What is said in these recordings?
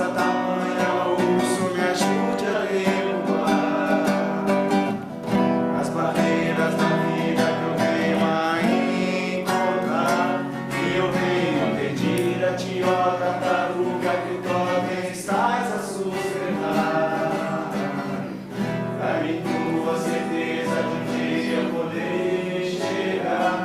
tamanha, ouço, me ajude a derrubar as barreiras da vida que eu venho a encontrar. E eu venho pedir a ti, ó tartaruga, que tu estás a sustentar. Dá-me tua certeza de um dia poder chegar.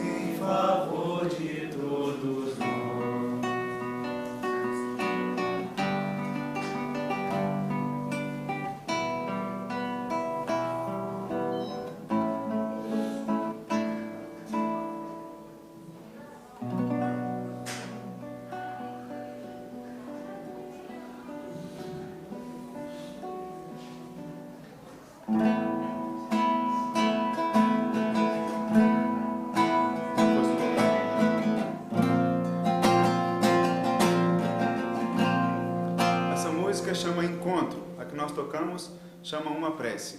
Em favor de todos nós. Essa música chama Encontro. A que nós tocamos chama Uma Prece.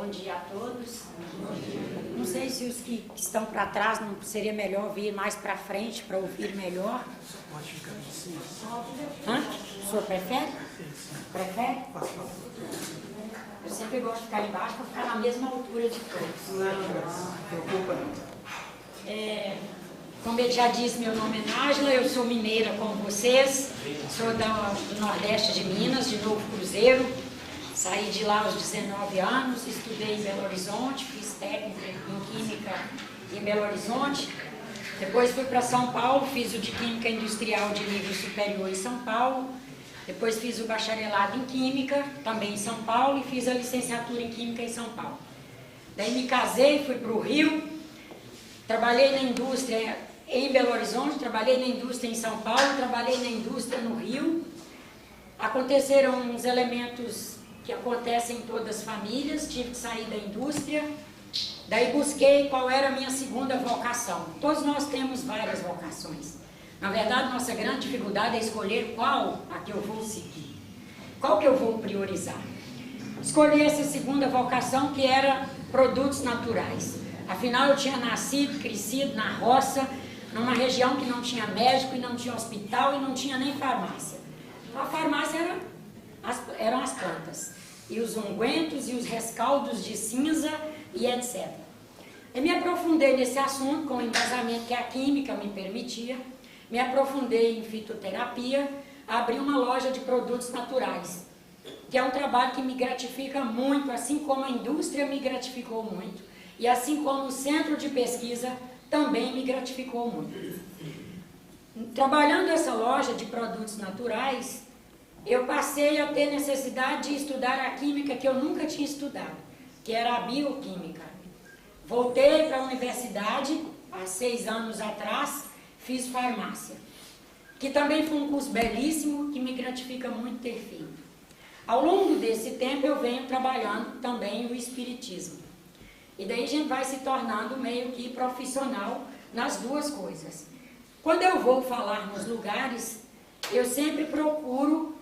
Bom dia a todos. Não sei se os que estão para trás não seria melhor vir mais para frente para ouvir melhor. Pode ficar assim. Hã? O senhor prefere? Prefere? Eu sempre gosto de ficar embaixo para ficar na mesma altura de todos. Não preocupa não. Como ele já disse, meu nome é Nájila, eu sou mineira como vocês, sou do Nordeste de Minas, de Novo Cruzeiro. Saí de lá aos 19 anos, estudei em Belo Horizonte, fiz técnica em Química em Belo Horizonte. Depois fui para São Paulo, fiz o de Química Industrial de nível superior em São Paulo. Depois fiz o bacharelado em Química, também em São Paulo, e fiz a licenciatura em Química em São Paulo. Daí me casei, fui para o Rio, trabalhei na indústria em Belo Horizonte, trabalhei na indústria em São Paulo, trabalhei na indústria no Rio. Aconteceram uns elementos que acontecem em todas as famílias, tive que sair da indústria, daí busquei qual era a minha segunda vocação. Todos nós temos várias vocações. Na verdade, nossa grande dificuldade é escolher qual a que eu vou seguir, qual que eu vou priorizar. Escolhi essa segunda vocação, que era produtos naturais. Afinal, eu tinha nascido, crescido na roça, numa região que não tinha médico, e não tinha hospital, e não tinha nem farmácia. A farmácia eram as plantas, e os ungüentos, e os rescaldos de cinza, e etc. Eu me aprofundei nesse assunto com o embasamento que a química me permitia, me aprofundei em fitoterapia, abri uma loja de produtos naturais, que é um trabalho que me gratifica muito, assim como a indústria me gratificou muito, e assim como o centro de pesquisa também me gratificou muito. Trabalhando essa loja de produtos naturais, eu passei a ter necessidade de estudar a química que eu nunca tinha estudado, que era a bioquímica. Voltei para a universidade, há 6 anos atrás, fiz farmácia, que também foi um curso belíssimo, que me gratifica muito ter feito. Ao longo desse tempo eu venho trabalhando também o espiritismo. E daí a gente vai se tornando meio que profissional nas duas coisas. Quando eu vou falar nos lugares, eu sempre procuro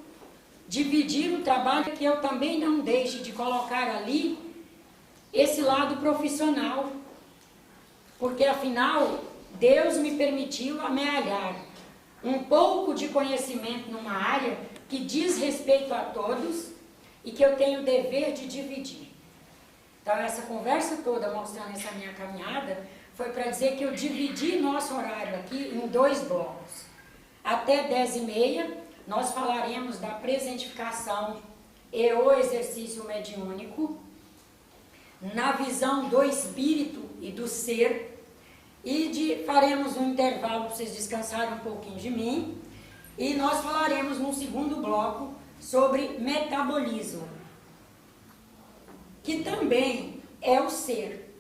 dividir o trabalho, que eu também não deixe de colocar ali esse lado profissional, porque afinal Deus me permitiu amealhar um pouco de conhecimento numa área que diz respeito a todos e que eu tenho o dever de dividir. Então essa conversa toda mostrando essa minha caminhada foi para dizer que eu dividi nosso horário aqui em 2 blocos. Até 10h30 nós falaremos da presentificação e o exercício mediúnico, na visão do espírito e do ser, e faremos um intervalo para vocês descansarem um pouquinho de mim, e nós falaremos no segundo bloco sobre metabolismo, que também é o ser.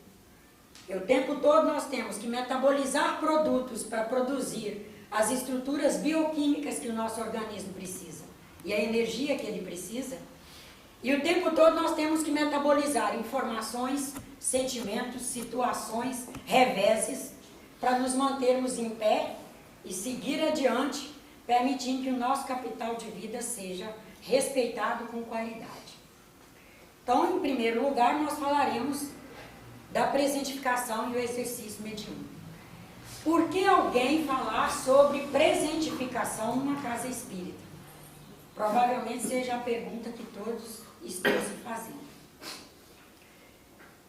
E o tempo todo nós temos que metabolizar produtos para produzir as estruturas bioquímicas que o nosso organismo precisa e a energia que ele precisa. E o tempo todo nós temos que metabolizar informações, sentimentos, situações, reveses, para nos mantermos em pé e seguir adiante, permitindo que o nosso capital de vida seja respeitado com qualidade. Então, em primeiro lugar, nós falaremos da presentificação e o exercício mediúnico. Por que alguém falar sobre presentificação numa casa espírita? Provavelmente seja a pergunta que todos estão se fazendo.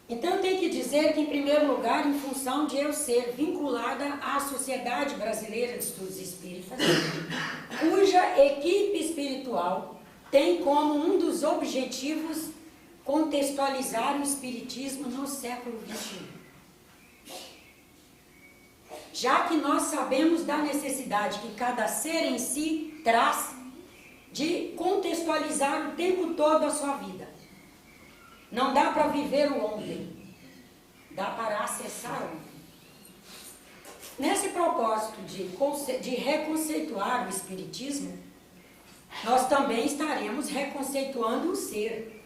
Então, eu tenho que dizer que, em primeiro lugar, em função de eu ser vinculada à Sociedade Brasileira de Estudos Espíritas, cuja equipe espiritual tem como um dos objetivos contextualizar o espiritismo no século XXI. Já que nós sabemos da necessidade que cada ser em si traz de contextualizar o tempo todo a sua vida. Não dá para viver o ontem, dá para acessar o ontem. Nesse propósito de reconceituar o espiritismo, nós também estaremos reconceituando o ser.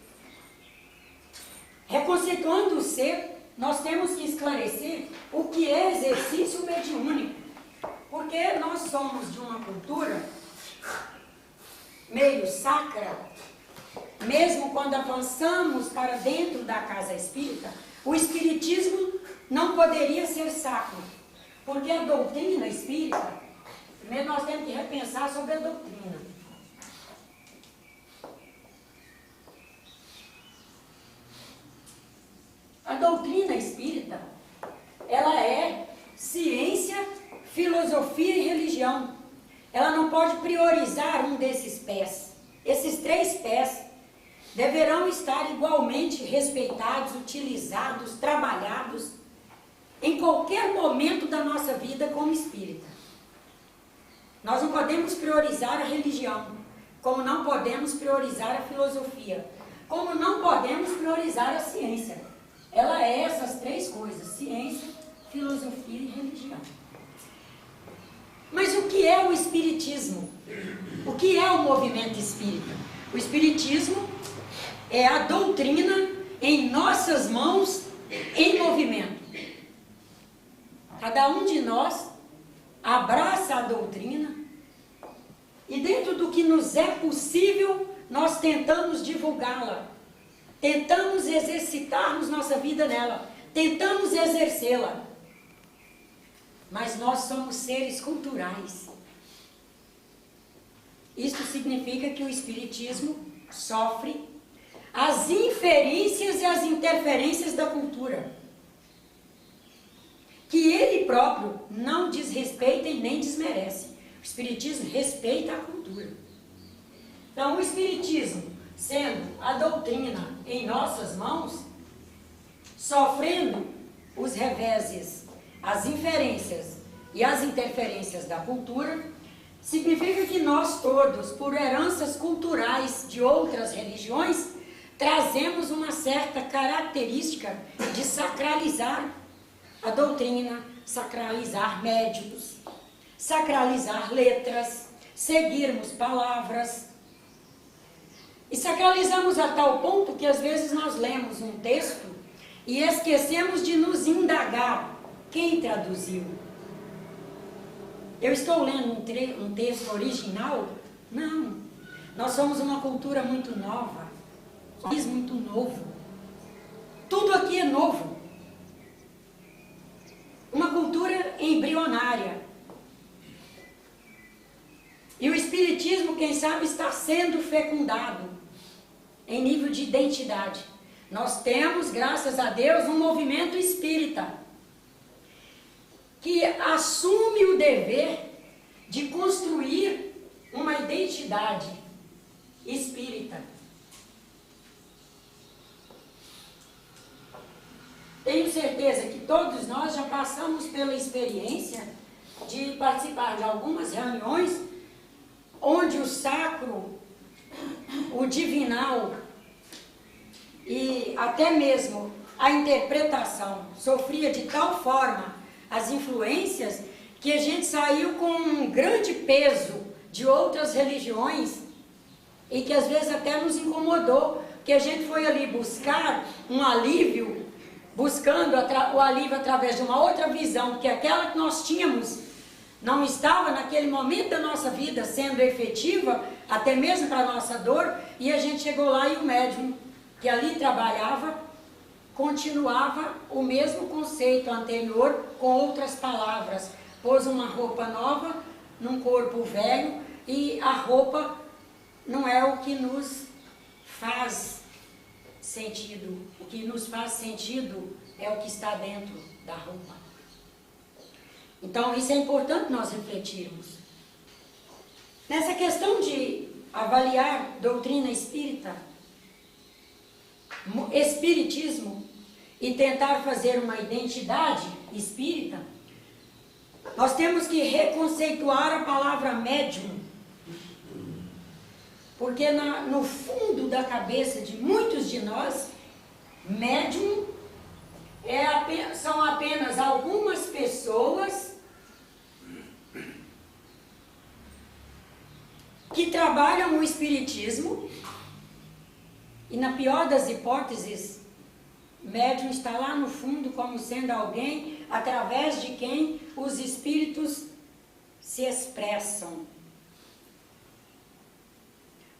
Reconceituando o ser, nós temos que esclarecer o que é exercício mediúnico. Porque nós somos de uma cultura meio sacra, mesmo quando avançamos para dentro da casa espírita, o espiritismo não poderia ser sacro, porque a doutrina espírita, primeiro nós temos que repensar sobre a doutrina. A doutrina espírita, ela é ciência, filosofia e religião. Ela não pode priorizar um desses pés. Esses 3 pés deverão estar igualmente respeitados, utilizados, trabalhados em qualquer momento da nossa vida como espírita. Nós não podemos priorizar a religião, como não podemos priorizar a filosofia, como não podemos priorizar a ciência. Ela é essas 3 coisas: ciência, filosofia e religião. Mas o que é o espiritismo? O que é o movimento espírita? O espiritismo é a doutrina em nossas mãos, em movimento. Cada um de nós abraça a doutrina e, dentro do que nos é possível, nós tentamos divulgá-la, tentamos exercitarmos nossa vida nela, tentamos exercê-la. Mas nós somos seres culturais. Isso significa que o espiritismo sofre as inferências e as interferências da cultura, que ele próprio não desrespeita e nem desmerece. O espiritismo respeita a cultura. Então, o espiritismo, sendo a doutrina em nossas mãos, sofrendo os reveses, as inferências e as interferências da cultura, significa que nós todos, por heranças culturais de outras religiões, trazemos uma certa característica de sacralizar a doutrina, sacralizar médiuns, sacralizar letras, seguirmos palavras. E sacralizamos a tal ponto que às vezes nós lemos um texto e esquecemos de nos indagar quem traduziu. Eu estou lendo um texto original? Não. Nós somos uma cultura muito nova, um país muito novo. Tudo aqui é novo. Uma cultura embrionária. E o espiritismo, quem sabe, está sendo fecundado em nível de identidade. Nós temos, graças a Deus, um movimento espírita que assume o dever de construir uma identidade espírita. Tenho certeza que todos nós já passamos pela experiência de participar de algumas reuniões onde o sacro, o divinal e até mesmo a interpretação sofria de tal forma as influências que a gente saiu com um grande peso de outras religiões e que às vezes até nos incomodou, que a gente foi ali buscar um alívio, buscando o alívio através de uma outra visão, porque aquela que nós tínhamos não estava naquele momento da nossa vida sendo efetiva, até mesmo para a nossa dor, e a gente chegou lá e o médium que ali trabalhava continuava o mesmo conceito anterior com outras palavras. Pôs uma roupa nova num corpo velho e a roupa não é o que nos faz sentido. O que nos faz sentido é o que está dentro da roupa. Então, isso é importante nós refletirmos. Nessa questão de avaliar doutrina espírita, espiritismo, e tentar fazer uma identidade espírita, nós temos que reconceituar a palavra médium, porque no fundo da cabeça de muitos de nós, médium são apenas algumas pessoas que trabalham o espiritismo e, na pior das hipóteses, médium está lá no fundo como sendo alguém através de quem os espíritos se expressam.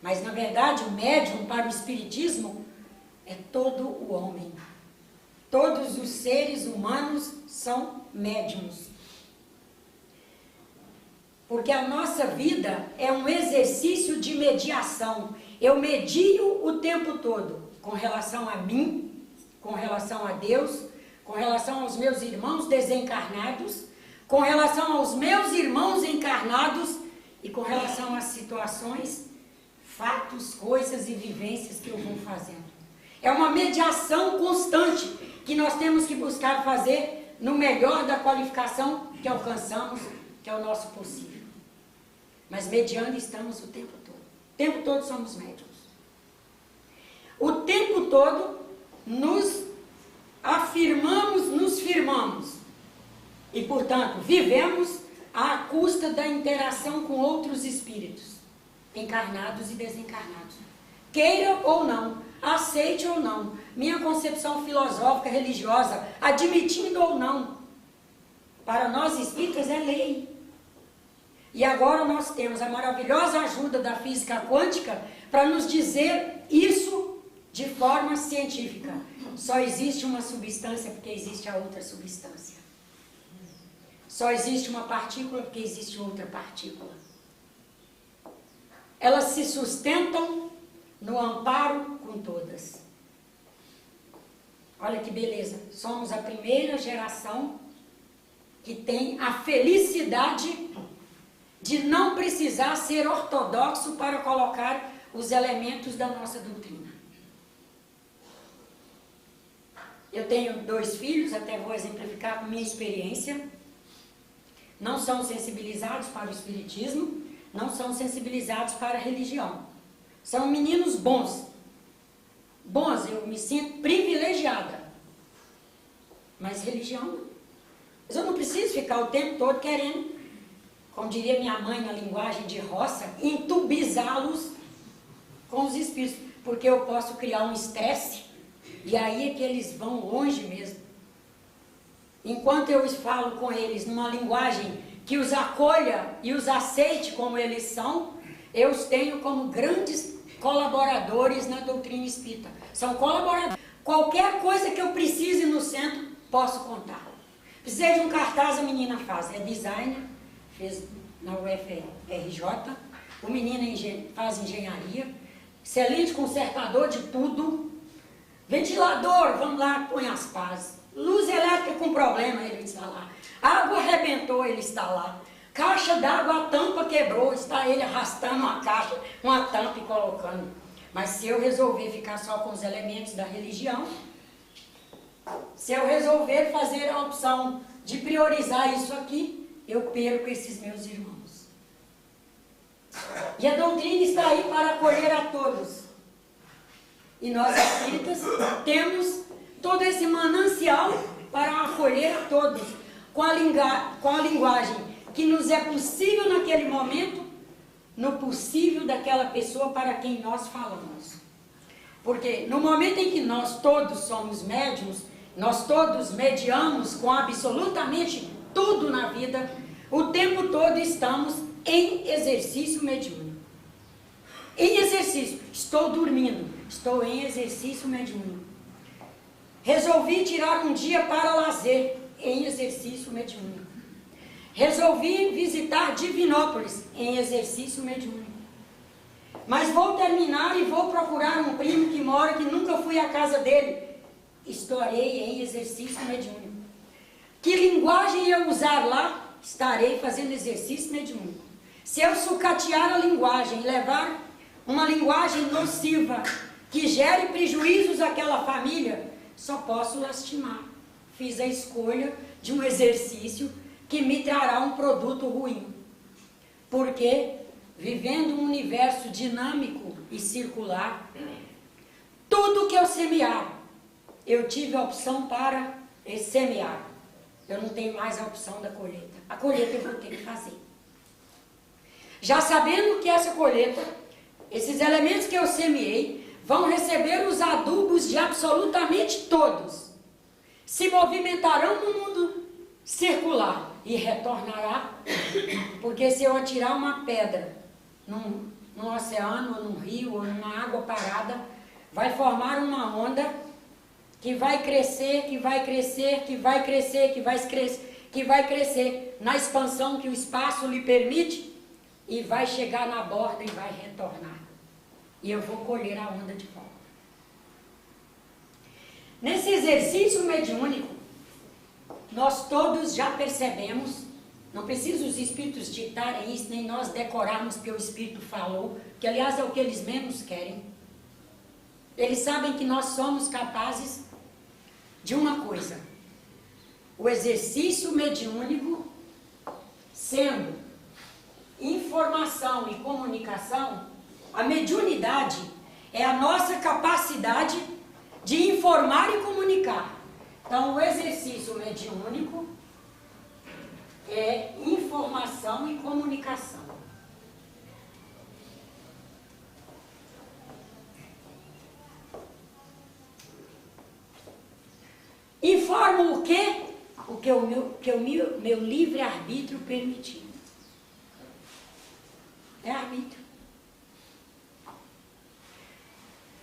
Mas, na verdade, o médium para o espiritismo é todo o homem. Todos os seres humanos são médiums. Porque a nossa vida é um exercício de mediação. Eu medio o tempo todo com relação a mim, com relação a Deus, com relação aos meus irmãos desencarnados, com relação aos meus irmãos encarnados e com relação às situações, fatos, coisas e vivências que eu vou fazendo. É uma mediação constante que nós temos que buscar fazer no melhor da qualificação que alcançamos, que é o nosso possível. Mas mediando estamos o tempo todo. O tempo todo somos médiuns. O tempo todo nos afirmamos, nos firmamos. E, portanto, vivemos à custa da interação com outros espíritos, encarnados e desencarnados. Queira ou não, aceite ou não, minha concepção filosófica, religiosa, admitindo ou não, para nós espíritas é lei. E agora nós temos a maravilhosa ajuda da física quântica para nos dizer isso de forma científica. Só existe uma substância porque existe a outra substância. Só existe uma partícula porque existe outra partícula. Elas se sustentam no amparo com todas. Olha que beleza. Somos a primeira geração que tem a felicidade de não precisar ser ortodoxo para colocar os elementos da nossa doutrina. Eu tenho 2 filhos, até vou exemplificar com minha experiência. Não são sensibilizados para o espiritismo, não são sensibilizados para a religião. São meninos bons. Bons, eu me sinto privilegiada. Mas religião não. Mas eu não preciso ficar o tempo todo querendo, como diria minha mãe na linguagem de roça, entubizá-los com os espíritos. Porque eu posso criar um estresse e aí é que eles vão longe mesmo. Enquanto eu falo com eles numa linguagem que os acolha e os aceite como eles são, eu os tenho como grandes colaboradores na doutrina espírita. São colaboradores. Qualquer coisa que eu precise no centro, posso contar. Precisei de um cartaz, a menina faz. É designer, fez na UFRJ. O menino faz engenharia. Excelente consertador de tudo. Ventilador, vamos lá, põe as pás. Luz elétrica com problema, ele está lá. Água arrebentou, ele está lá. Caixa d'água, a tampa quebrou, está ele arrastando uma caixa, uma tampa e colocando. Mas se eu resolver ficar só com os elementos da religião, se eu resolver fazer a opção de priorizar isso aqui, eu perco esses meus irmãos. E a doutrina está aí para acolher a todos. E nós espíritas temos todo esse manancial para acolher a todos, com a linguagem que nos é possível naquele momento, no possível daquela pessoa para quem nós falamos. Porque no momento em que nós todos somos médiuns, nós todos mediamos com absolutamente tudo na vida, o tempo todo estamos em exercício mediúnico. Em exercício, estou dormindo, estou em exercício mediúnico. Resolvi tirar um dia para lazer, em exercício mediúnico. Resolvi visitar Divinópolis, em exercício mediúnico. Mas vou terminar e vou procurar um primo que mora, que nunca fui à casa dele. Estarei em exercício mediúnico. Que linguagem eu usar lá, estarei fazendo exercício mediúnico. Se eu sucatear a linguagem, levar uma linguagem nociva, que gere prejuízos àquela família, só posso lastimar. Fiz a escolha de um exercício que me trará um produto ruim. Porque, vivendo um universo dinâmico e circular, tudo que eu semear, eu tive a opção para semear. Eu não tenho mais a opção da colheita. A colheita eu vou ter que fazer. Já sabendo que essa colheita, esses elementos que eu semeei, vão receber os adubos de absolutamente todos. Se movimentarão no mundo circular e retornará, porque se eu atirar uma pedra num oceano, ou num rio, ou numa água parada, vai formar uma onda que vai crescer, que vai crescer, que vai crescer, que vai crescer na expansão que o espaço lhe permite e vai chegar na borda e vai retornar. E eu vou colher a onda de volta. Nesse exercício mediúnico, nós todos já percebemos, não precisa os espíritos ditarem isso, nem nós decorarmos que o espírito falou, que aliás é o que eles menos querem. Eles sabem que nós somos capazes de uma coisa: o exercício mediúnico, sendo informação e comunicação, a mediunidade é a nossa capacidade de informar e comunicar. Então, o exercício mediúnico é informação e comunicação. Informo o quê? O que o meu livre-arbítrio permitiu. É arbítrio.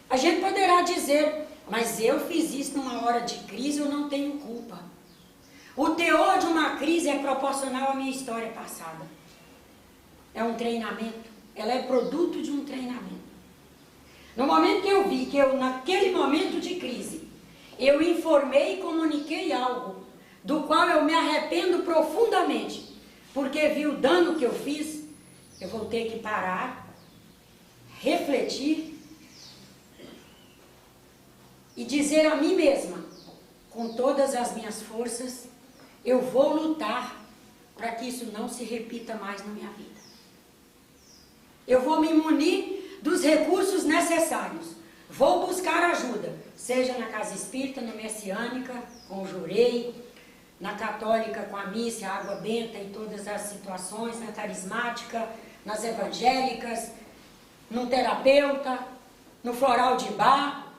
A gente poderá dizer, mas eu fiz isso numa hora de crise, eu não tenho culpa. O teor de uma crise é proporcional à minha história passada. É um treinamento. Ela é produto de um treinamento. No momento que eu vi que naquele momento de crise, eu informei e comuniquei algo do qual eu me arrependo profundamente, porque vi o dano que eu fiz, eu vou ter que parar, refletir e dizer a mim mesma, com todas as minhas forças, eu vou lutar para que isso não se repita mais na minha vida. Eu vou me munir dos recursos necessários. Vou buscar ajuda, seja na casa espírita, na messiânica, com o jurei, na católica, com a missa, a água benta e todas as situações, na carismática, nas evangélicas, no terapeuta, no floral de bar,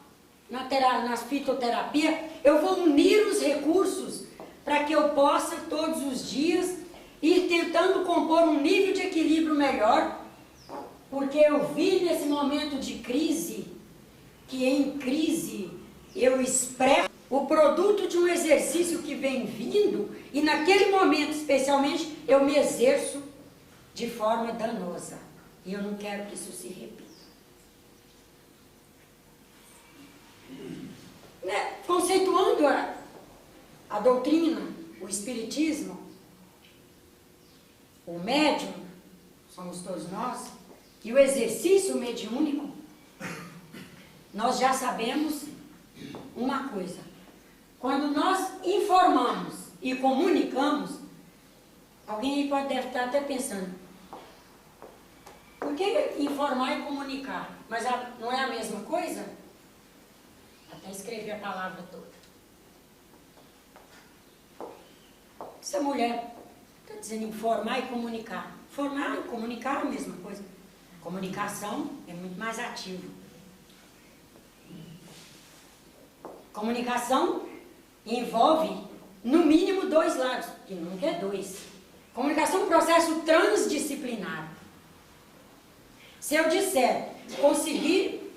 na fitoterapia. Eu vou unir os recursos para que eu possa todos os dias ir tentando compor um nível de equilíbrio melhor, porque eu vi nesse momento de crise, que em crise eu expresso o produto de um exercício que vem vindo, e naquele momento especialmente eu me exerço de forma danosa, e eu não quero que isso se repita. Conceituando a doutrina, o espiritismo, o médium, somos todos nós, e o exercício mediúnico, nós já sabemos uma coisa: quando nós informamos e comunicamos, alguém aí deve estar até pensando, por que informar e comunicar? Mas não é a mesma coisa? Até escrever a palavra toda. Essa mulher está dizendo informar e comunicar. Informar e comunicar é a mesma coisa. Comunicação é muito mais ativo. Comunicação envolve, no mínimo, dois lados, que nunca é dois. Comunicação é um processo transdisciplinar. Se eu disser, conseguir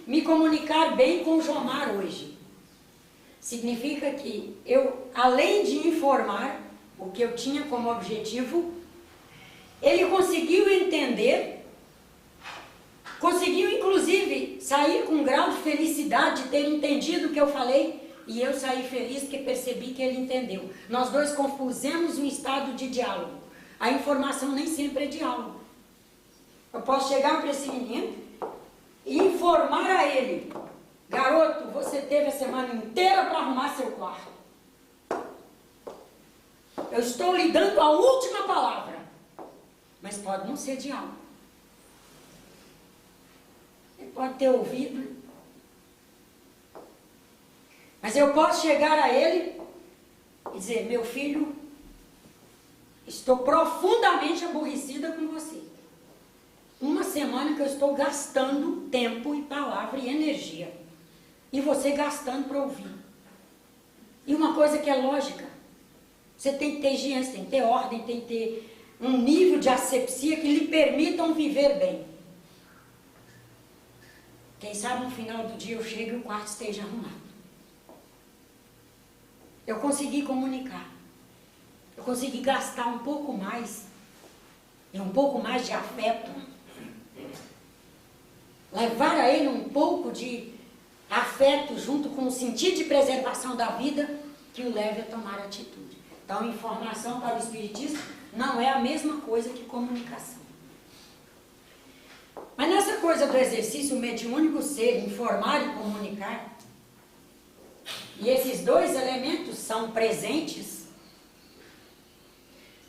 me comunicar bem com o Jomar hoje, significa que eu, além de informar o que eu tinha como objetivo, ele conseguiu entender, conseguiu inclusive sair com um grau de felicidade de ter entendido o que eu falei, e eu saí feliz porque percebi que ele entendeu. Nós dois compusemos um estado de diálogo. A informação nem sempre é diálogo. Eu posso chegar para esse menino e informar a ele: garoto, você teve a semana inteira para arrumar seu quarto. Eu estou lhe dando a última palavra. Mas pode não ser diálogo. Ele pode ter ouvido. Mas eu posso chegar a ele e dizer: meu filho, estou profundamente aborrecida com você. Uma semana que eu estou gastando tempo e palavra e energia, e você gastando para ouvir. E uma coisa que é lógica: você tem que ter higiene, tem que ter ordem, tem que ter um nível de asepsia que lhe permitam viver bem. Quem sabe no final do dia eu chego e o quarto esteja arrumado. Eu consegui comunicar. Eu consegui gastar um pouco mais, e um pouco mais de afeto. Levar a ele um pouco de afeto junto com o sentido de preservação da vida que o leve a tomar atitude. Então, informação para o Espiritismo não é a mesma coisa que comunicação. Mas nessa coisa do exercício mediúnico ser informar e comunicar, e esses dois elementos são presentes,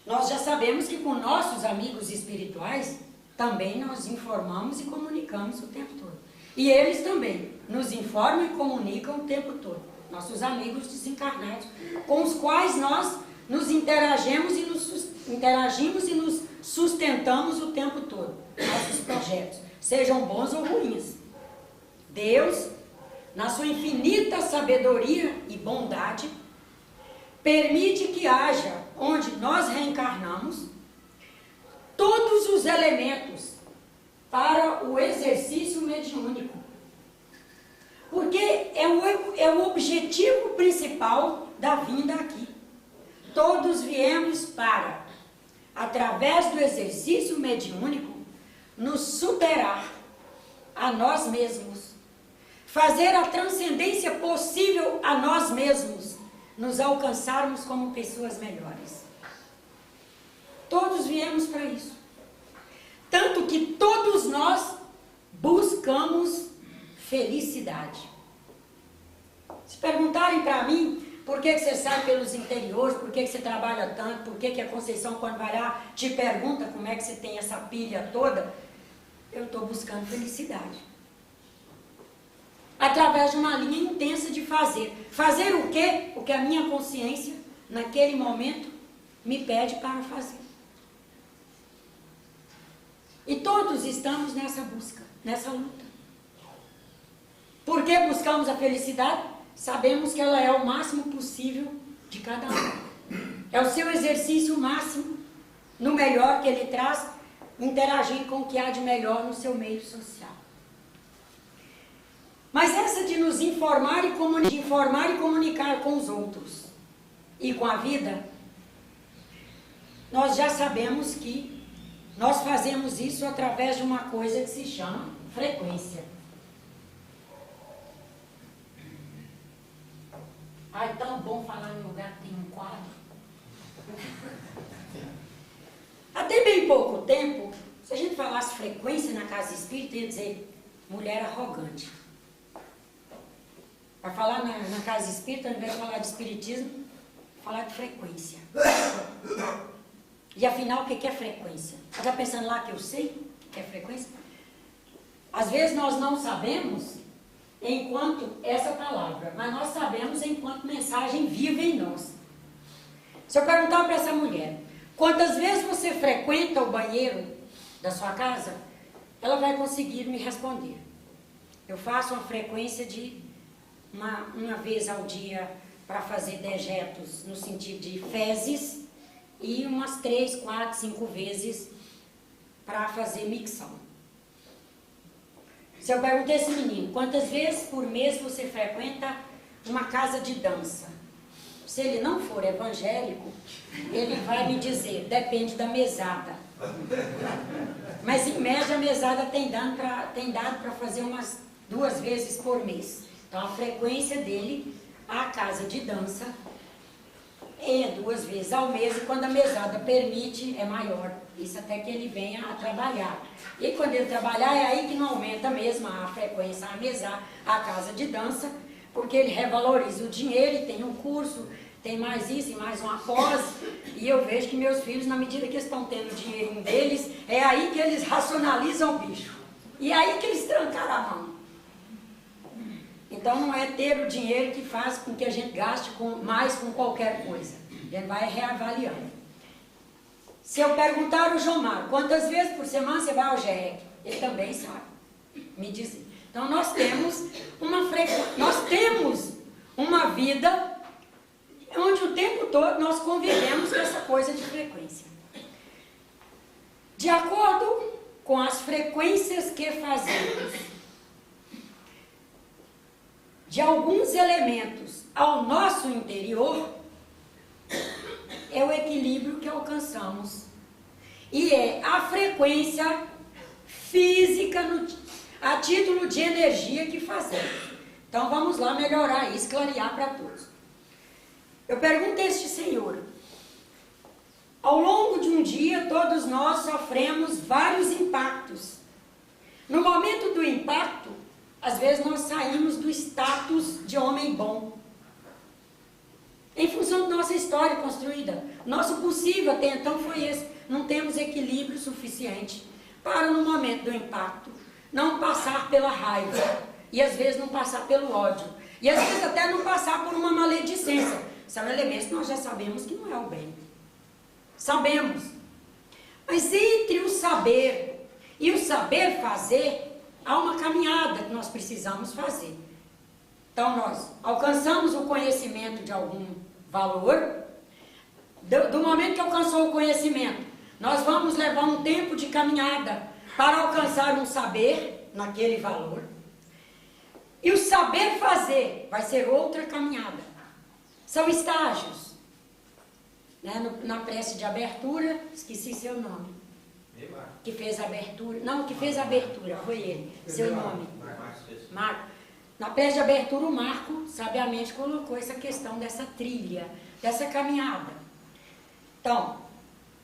nós já sabemos que com nossos amigos espirituais também nós informamos e comunicamos o tempo todo. E eles também nos informam e comunicam o tempo todo. Nossos amigos desencarnados, com os quais nós nos interagimos e nos sustentamos o tempo todo. Nossos projetos, sejam bons ou ruins. Deus, na sua infinita sabedoria e bondade, permite que haja, onde nós reencarnamos, todos os elementos para o exercício mediúnico. Porque é o objetivo principal da vinda aqui. Todos viemos para, através do exercício mediúnico, nos superar a nós mesmos, fazer a transcendência possível a nós mesmos, nos alcançarmos como pessoas melhores. Todos viemos para isso. Tanto que todos nós buscamos felicidade. Se perguntarem para mim, por que você sai pelos interiores, por que você trabalha tanto, por que a Conceição, quando vai lá, te pergunta como é que você tem essa pilha toda, eu estou buscando felicidade. Através de uma linha intensa de fazer. Fazer o quê? O que a minha consciência, naquele momento, me pede para fazer. E todos estamos nessa busca, nessa luta. Por que buscamos a felicidade? Sabemos que ela é o máximo possível de cada um. É o seu exercício máximo, no melhor que ele traz, interagindo com o que há de melhor no seu meio social. Mas essa de nos informar e comunicar com os outros e com a vida, nós já sabemos que nós fazemos isso através de uma coisa que se chama frequência. Ah, é tão bom falar em um lugar que tem um quadro. Até bem pouco tempo, se a gente falasse frequência na casa espírita, ia dizer mulher arrogante. Para falar na casa espírita, ao invés de falar de espiritismo, falar de frequência. E afinal, o que é frequência? Está pensando lá que eu sei o que é frequência? Às vezes nós não sabemos enquanto essa palavra, mas nós sabemos enquanto mensagem viva em nós. Se eu perguntar para essa mulher, quantas vezes você frequenta o banheiro da sua casa, ela vai conseguir me responder. Eu faço uma frequência de uma vez ao dia para fazer dejetos no sentido de fezes e umas 3, 4, 5 vezes para fazer micção. Se eu perguntei a esse menino, quantas vezes por mês você frequenta uma casa de dança? Se ele não for evangélico, ele vai me dizer, depende da mesada. Mas em média a mesada tem dado para fazer umas 2 vezes por mês. Então a frequência dele, a casa de dança, é 2 vezes ao mês, e quando a mesada permite, é maior. Isso até que ele venha a trabalhar. E quando ele trabalhar, é aí que não aumenta mesmo a frequência, a casa de dança, porque ele revaloriza o dinheiro, e tem um curso, tem mais isso e mais uma pós, e eu vejo que meus filhos, na medida que eles estão tendo o dinheirinho deles, é aí que eles racionalizam o bicho. E é aí que eles trancaram a mão. Então não é ter o dinheiro que faz com que a gente gaste mais com qualquer coisa. A gente vai reavaliando. Se eu perguntar ao Jomar, quantas vezes por semana você vai ao GEC? Ele também sabe me dizer. Então nós temos uma vida onde o tempo todo nós convivemos com essa coisa de frequência. De acordo com as frequências que fazemos de alguns elementos ao nosso interior, é o equilíbrio que alcançamos. E é a frequência física a título de energia que fazemos. Então vamos lá melhorar isso, clarear para todos. Eu pergunto a este Senhor: ao longo de um dia, todos nós sofremos vários impactos. No momento do impacto, às vezes nós saímos do status de homem bom. Em função da nossa história construída. Nosso possível até então foi esse. Não temos equilíbrio suficiente para, no momento do impacto, não passar pela raiva. E às vezes não passar pelo ódio. E às vezes até não passar por uma maledicência. São elementos que nós já sabemos que não é o bem. Sabemos. Mas entre o saber e o saber fazer, há uma caminhada que nós precisamos fazer. Então nós alcançamos o conhecimento de algum valor. Do momento que alcançou o conhecimento, nós vamos levar um tempo de caminhada para alcançar um saber naquele valor. E o saber fazer vai ser outra caminhada. São estágios. Na prece de abertura, esqueci seu nome. Que fez a abertura. Não, que fez a abertura, foi ele. Seu nome. Marco. Na prece de abertura, o Marco sabiamente colocou essa questão dessa trilha, dessa caminhada. Então,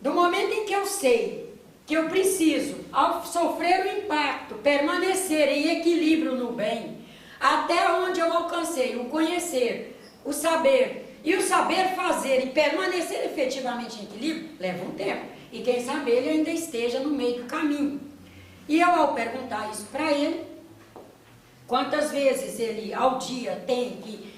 do momento em que eu sei que eu preciso, ao sofrer o impacto, permanecer em equilíbrio no bem, até onde eu alcancei o conhecer, o saber e o saber fazer e permanecer efetivamente em equilíbrio, leva um tempo. E quem sabe ele ainda esteja no meio do caminho. E eu, ao perguntar isso para ele, quantas vezes ele ao dia tem que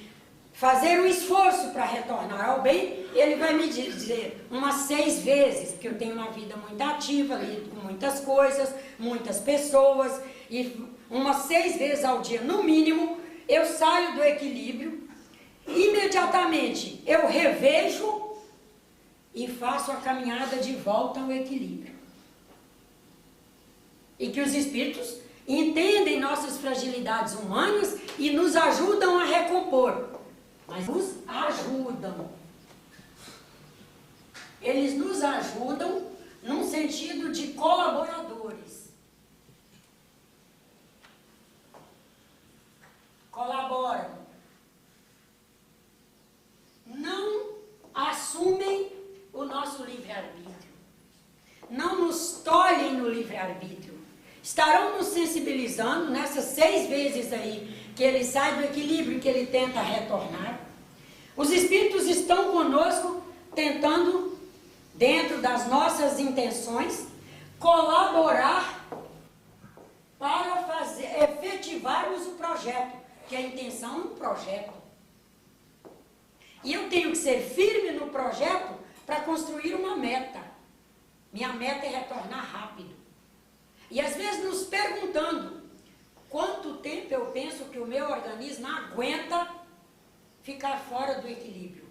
fazer um esforço para retornar ao bem, ele vai me dizer umas 6 vezes, porque eu tenho uma vida muito ativa, lido com muitas coisas, muitas pessoas, e umas 6 vezes ao dia, no mínimo, eu saio do equilíbrio, imediatamente eu revejo e faço a caminhada de volta ao equilíbrio. E que os espíritos entendem nossas fragilidades humanas e nos ajudam a recompor. Mas nos ajudam. Eles nos ajudam num sentido de colaboradores. Colaboram. Não assumem o nosso livre-arbítrio. Não nos tolhem no livre-arbítrio. Estarão nos sensibilizando nessas 6 vezes aí que ele sai do equilíbrio, que ele tenta retornar. Os espíritos estão conosco tentando, dentro das nossas intenções, colaborar para efetivarmos o projeto, que a intenção é um projeto. E eu tenho que ser firme no projeto para construir uma meta. Minha meta é retornar rápido. E às vezes nos perguntando, quanto tempo eu penso que o meu organismo aguenta ficar fora do equilíbrio?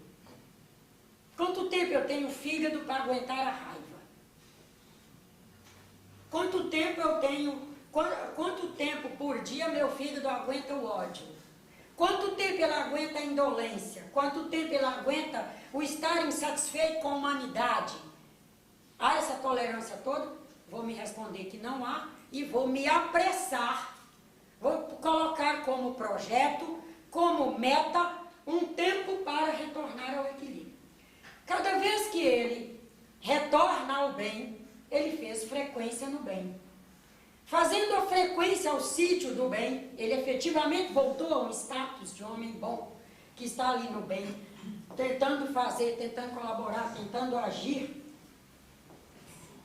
Quanto tempo eu tenho fígado para aguentar a raiva? Quanto tempo por dia meu fígado aguenta o ódio? Quanto tempo ele aguenta a indolência? Quanto tempo ele aguenta o estar insatisfeito com a humanidade? Há essa tolerância toda? Vou me responder que não há e vou me apressar. Vou colocar como projeto, como meta, um tempo para retornar ao equilíbrio. Cada vez que ele retorna ao bem, ele fez frequência no bem. Fazendo a frequência ao sítio do bem, ele efetivamente voltou a um status de homem bom, que está ali no bem, tentando fazer, tentando colaborar, tentando agir.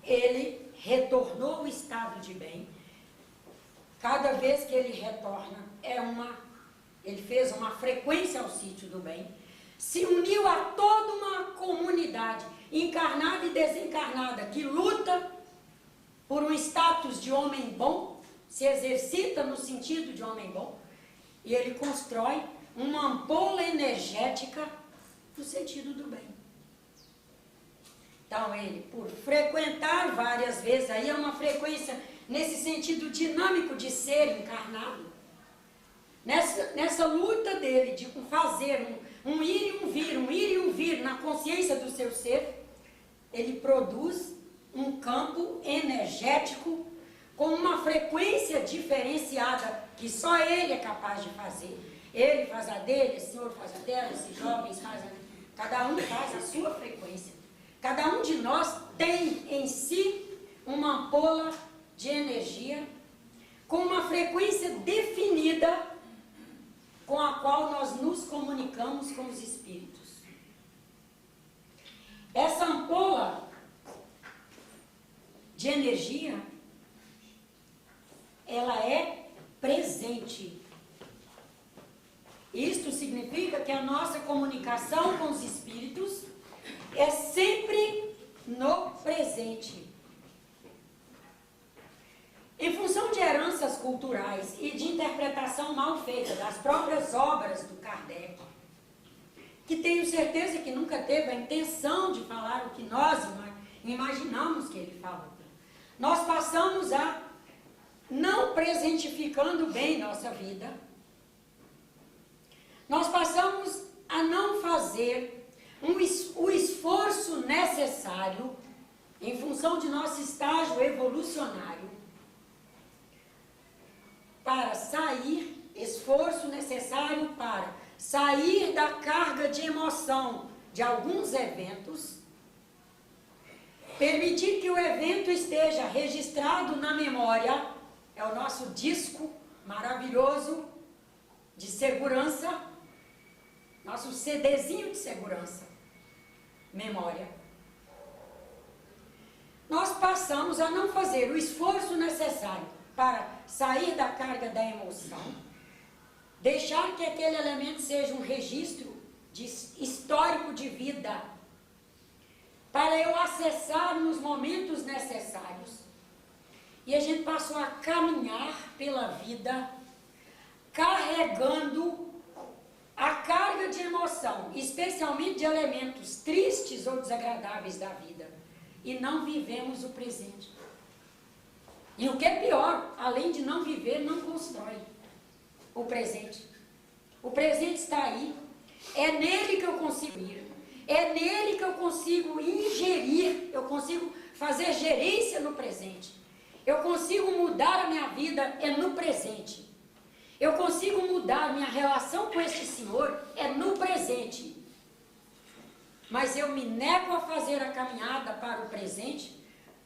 Ele retornou ao estado de bem. Cada vez que ele retorna, ele fez uma frequência ao sítio do bem, se uniu a toda uma comunidade, encarnada e desencarnada, que luta por um status de homem bom, se exercita no sentido de homem bom, e ele constrói uma ampola energética no sentido do bem. Então ele, por frequentar várias vezes, aí é uma frequência nesse sentido dinâmico de ser encarnado, nessa luta dele de fazer um ir e um vir, um ir e um vir na consciência do seu ser, ele produz um campo energético com uma frequência diferenciada que só ele é capaz de fazer. Ele faz a dele, esse senhor faz a dela, esses jovens fazem, cada um faz a sua frequência. Cada um de nós tem em si uma ampola de energia com uma frequência definida com a qual nós nos comunicamos com os espíritos. Essa ampola de energia, ela é presente. Isto significa que a nossa comunicação com os espíritos é sempre no presente. Em função de heranças culturais e de interpretação mal feita das próprias obras do Kardec, que tenho certeza que nunca teve a intenção de falar o que nós imaginamos que ele falou, nós passamos a, não presentificando bem nossa vida, nós passamos a não fazer o esforço necessário em função de nosso estágio evolucionário para sair, esforço necessário para sair da carga de emoção de alguns eventos, permitir que o evento esteja registrado na memória, é o nosso disco maravilhoso de segurança, nosso CDzinho de segurança, memória. Nós passamos a não fazer o esforço necessário para sair da carga da emoção, deixar que aquele elemento seja um registro histórico de vida, para eu acessar nos momentos necessários. E a gente passou a caminhar pela vida, carregando a carga de emoção, especialmente de elementos tristes ou desagradáveis da vida, e não vivemos o presente. E o que é pior, além de não viver, não constrói o presente. O presente está aí, é nele que eu consigo ir, é nele que eu consigo ingerir, eu consigo fazer gerência no presente, eu consigo mudar a minha vida, é no presente. Eu consigo mudar minha relação com este Senhor, é no presente. Mas eu me nego a fazer a caminhada para o presente,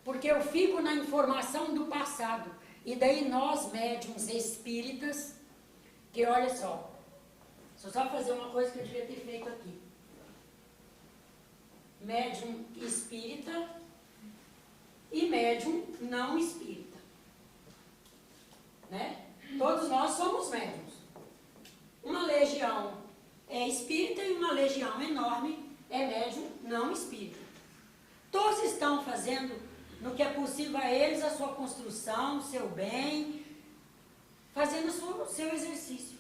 porque eu fico na informação do passado. E daí nós, médiuns espíritas, que olha só, deixa eu só fazer uma coisa que eu devia ter feito aqui. Médium espírita e médium não espírita. Né? Todos nós somos médiuns. Uma legião é espírita e uma legião enorme é médium não espírita. Todos estão fazendo no que é possível a eles a sua construção, o seu bem, fazendo o seu exercício.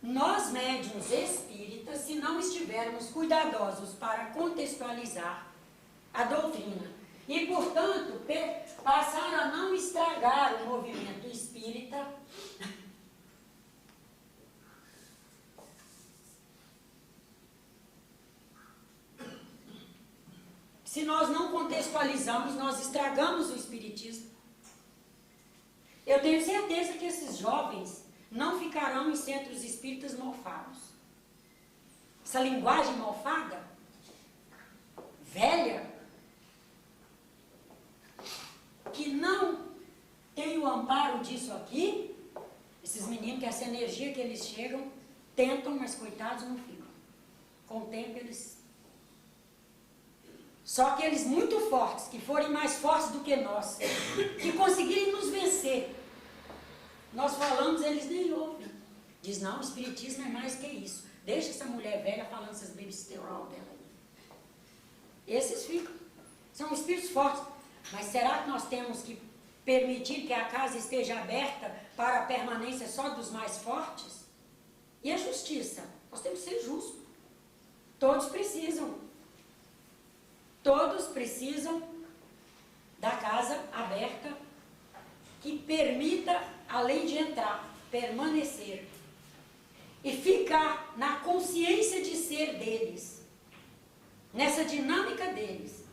Nós, médiuns espíritas, se não estivermos cuidadosos para contextualizar a doutrina e, portanto, passar a não estragar o movimento espírita, se nós não contextualizamos, nós estragamos o espiritismo. Eu tenho certeza que esses jovens não ficarão em centros espíritas mofados. Essa linguagem mofada, velha, que não tem o amparo disso aqui, esses meninos, que essa energia que eles chegam, tentam, mas coitados não ficam. Com o tempo eles... Só aqueles muito fortes, que forem mais fortes do que nós, que conseguirem nos vencer, nós falamos, eles nem ouvem. Diz, não, o espiritismo é mais que isso. Deixa essa mulher velha falando essas bebesterol dela aí. Esses ficam. São espíritos fortes. Mas será que nós temos que permitir que a casa esteja aberta para a permanência só dos mais fortes? E a justiça? Nós temos que ser justos. Todos precisam. Todos precisam da casa aberta que permita, além de entrar, permanecer e ficar na consciência de ser deles, nessa dinâmica deles.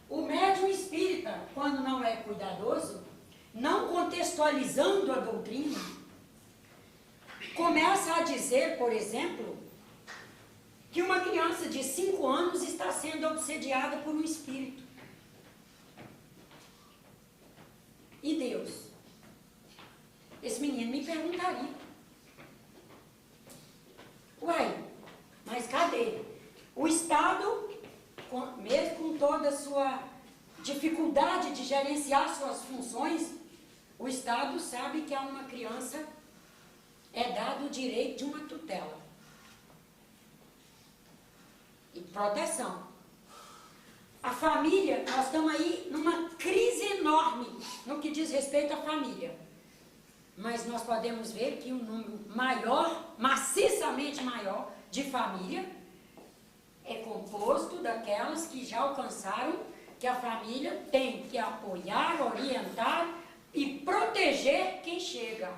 O médium espírita, quando não é cuidadoso, não contextualizando a doutrina, começa a dizer, por exemplo, que uma criança de 5 anos está sendo obsediada por um espírito. E Deus? Esse menino me perguntaria: uai, mas cadê? O Estado, mesmo com toda a sua dificuldade de gerenciar suas funções, o Estado sabe que a uma criança é dado o direito de uma tutela e proteção. A família, nós estamos aí numa crise enorme no que diz respeito à família. Mas nós podemos ver que um número maior, maciçamente maior, de família é composto daquelas que já alcançaram que a família tem que apoiar, orientar e proteger quem chega.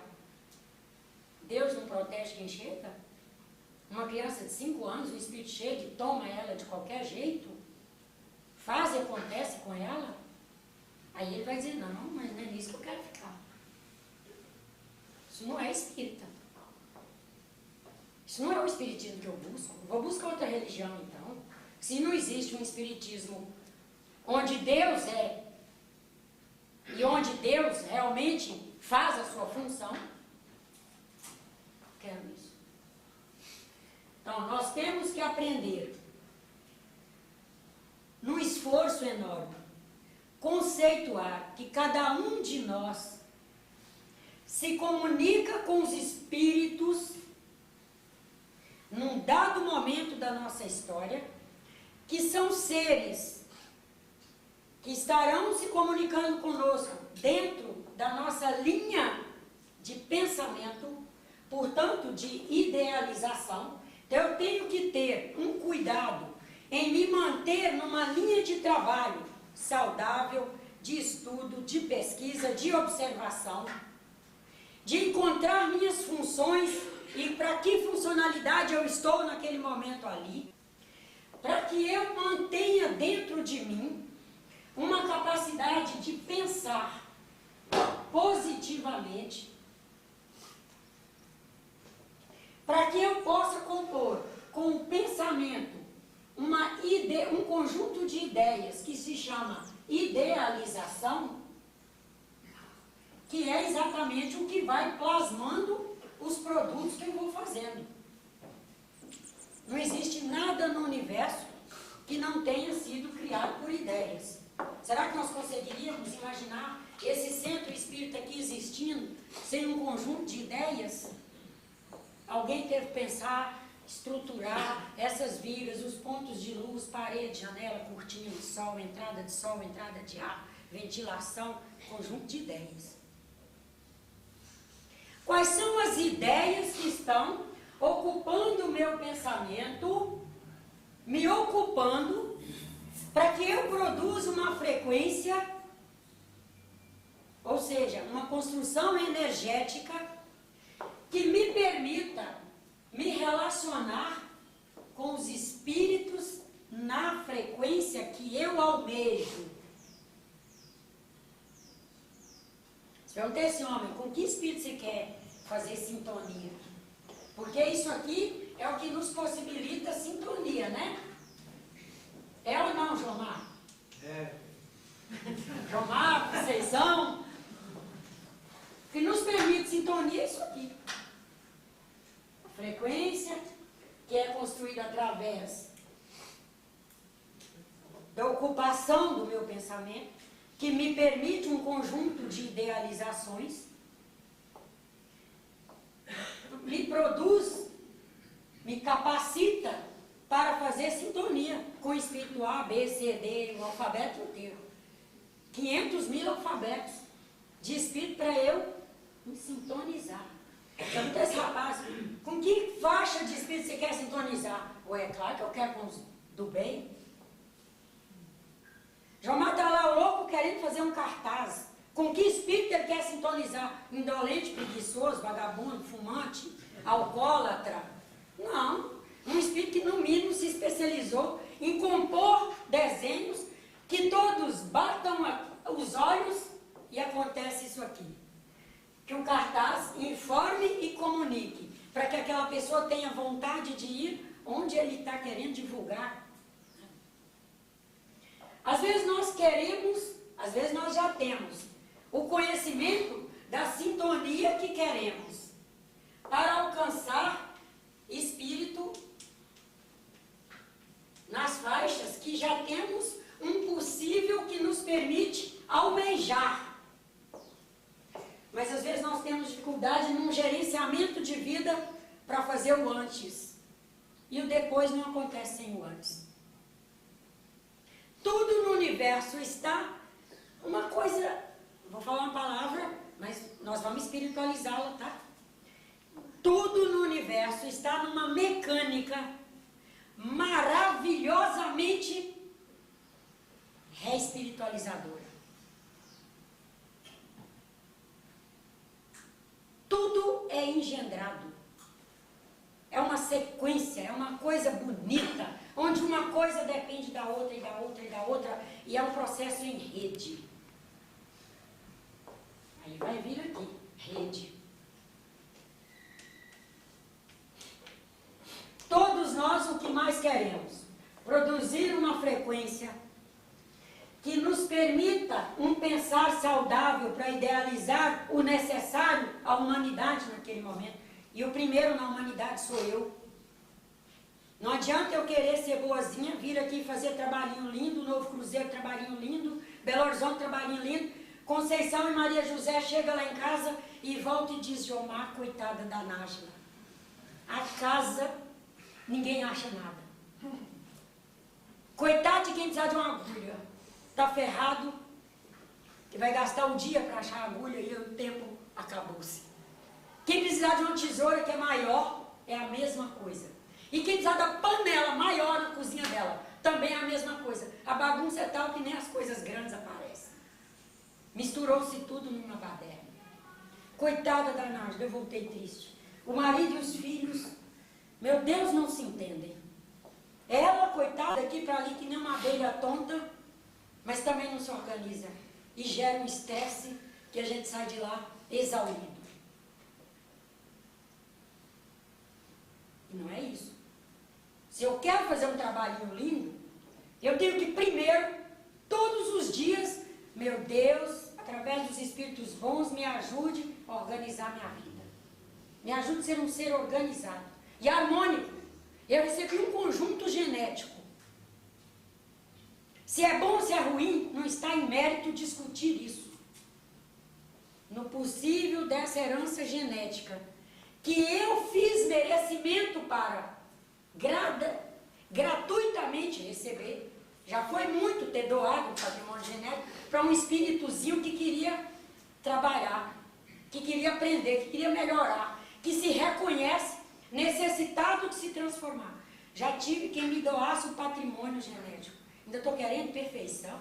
Deus não protege quem chega? Uma criança de 5 anos, o espírito chega e toma ela de qualquer jeito, faz e acontece com ela, aí ele vai dizer: não, mas não é nisso que eu quero ficar. Isso não é espírita. Isso não é o espiritismo que eu busco. Eu vou buscar outra religião, então. Se não existe um espiritismo onde Deus é e onde Deus realmente faz a sua função, quero isso. Então, nós temos que aprender, num esforço enorme, conceituar que cada um de nós se comunica com os espíritos num dado momento da nossa história, que são seres que estarão se comunicando conosco dentro da nossa linha de pensamento, portanto de idealização. Então eu tenho que ter um cuidado em me manter numa linha de trabalho saudável, de estudo, de pesquisa, de observação, de encontrar minhas funções e para que funcionalidade eu estou naquele momento ali, para que eu mantenha dentro de mim uma capacidade de pensar positivamente, para que eu possa compor com o pensamento um conjunto de ideias que se chama idealização, que é exatamente o que vai plasmando os produtos que eu vou fazendo. Não existe nada no universo que não tenha sido criado por ideias. Será que nós conseguiríamos imaginar esse centro espírita aqui existindo sem um conjunto de ideias? Alguém teve que pensar, estruturar essas vigas, os pontos de luz, parede, janela, cortina de sol, entrada de ar, ventilação, conjunto de ideias. Quais são as ideias que estão ocupando o meu pensamento, me ocupando, para que eu produza uma frequência, ou seja, uma construção energética que me permita me relacionar com os espíritos na frequência que eu almejo. Se perguntar esse homem, com que espírito você quer fazer sintonia? Porque isso aqui é o que nos possibilita sintonia, né? É ou não, Jomar? É. Jomar, Conceição. O que nos permite sintonia é isso aqui. A frequência que é construída através da ocupação do meu pensamento, que me permite um conjunto de idealizações, me produz, me capacita para fazer sintonia com o espírito A, B, C, D, o alfabeto inteiro. 500.000 alfabetos de espírito para eu me sintonizar. Pergunta esse rapaz, com que faixa de espírito você quer sintonizar? Ou é claro que eu quero com os do bem. Jomar está lá louco querendo fazer um cartaz. Com que espírito ele quer sintonizar? Indolente, preguiçoso, vagabundo, fumante, alcoólatra? Não. Um espírito que no mínimo se especializou em compor desenhos que todos batam os olhos e acontece isso aqui. Que o cartaz informe e comunique, para que aquela pessoa tenha vontade de ir onde ele está querendo divulgar. Às vezes nós queremos, às vezes nós já temos o conhecimento da sintonia que queremos para alcançar espírito nas faixas que já temos um possível que nos permite almejar. Mas às vezes nós temos dificuldade num gerenciamento de vida para fazer o antes. E o depois não acontece sem o antes. Tudo no universo está uma coisa, vou falar uma palavra, mas nós vamos espiritualizá-la, tá? Tudo no universo está numa mecânica maravilhosamente reespiritualizadora. Tudo é engendrado. É uma sequência, é uma coisa bonita, onde uma coisa depende da outra e da outra e da outra, e é um processo em rede. Aí vai vir aqui, rede. Todos nós o que mais queremos? Produzir uma frequência que nos permita um pensar saudável para idealizar o necessário à humanidade naquele momento. E o primeiro na humanidade sou eu. Não adianta eu querer ser boazinha, vir aqui fazer trabalhinho lindo, Novo Cruzeiro, trabalhinho lindo, Belo Horizonte, trabalhinho lindo, Conceição e Maria José chega lá em casa e volta e diz: Jomar, coitada da Nájila, a casa ninguém acha nada. Coitado de quem precisar de uma agulha, está ferrado, que vai gastar um dia para achar a agulha e o tempo acabou-se. Quem precisar de uma tesoura que é maior, é a mesma coisa. E quem precisar da panela maior na cozinha dela, também é a mesma coisa. A bagunça é tal que nem as coisas grandes aparecem. Misturou-se tudo numa baderna. Coitada da Nájila, eu voltei triste. O marido e os filhos, meu Deus, não se entendem. Ela, coitada, aqui para ali que nem uma abelha tonta, mas também não se organiza. E gera um estresse que a gente sai de lá exaurido. E não é isso. Se eu quero fazer um trabalhinho lindo, eu tenho que primeiro, todos os dias, meu Deus, através dos espíritos bons, me ajude a organizar minha vida. Me ajude a ser um ser organizado e harmônico. Eu recebi um conjunto genético. Se é bom ou se é ruim, não está em mérito discutir isso. No possível dessa herança genética, que eu fiz merecimento para gratuitamente receber. Já foi muito ter doado o patrimônio genético para um espíritozinho que queria trabalhar, que queria aprender, que queria melhorar, que se reconhece necessitado de se transformar. Já tive quem me doasse o patrimônio genético. Ainda estou querendo perfeição.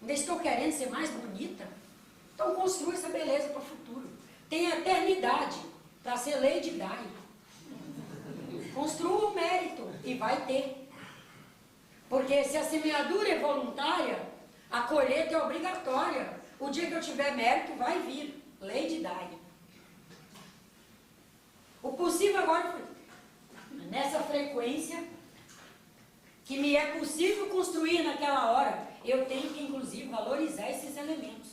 Ainda estou querendo ser mais bonita. Então construa essa beleza para o futuro. Tem eternidade para ser Lady Di. Construa o mérito e vai ter. Porque se a semeadura é voluntária, a colheita é obrigatória. O dia que eu tiver mérito, vai vir. Lady Di. O possível agora foi nessa frequência que me é possível construir naquela hora. Eu tenho que, inclusive, valorizar esses elementos.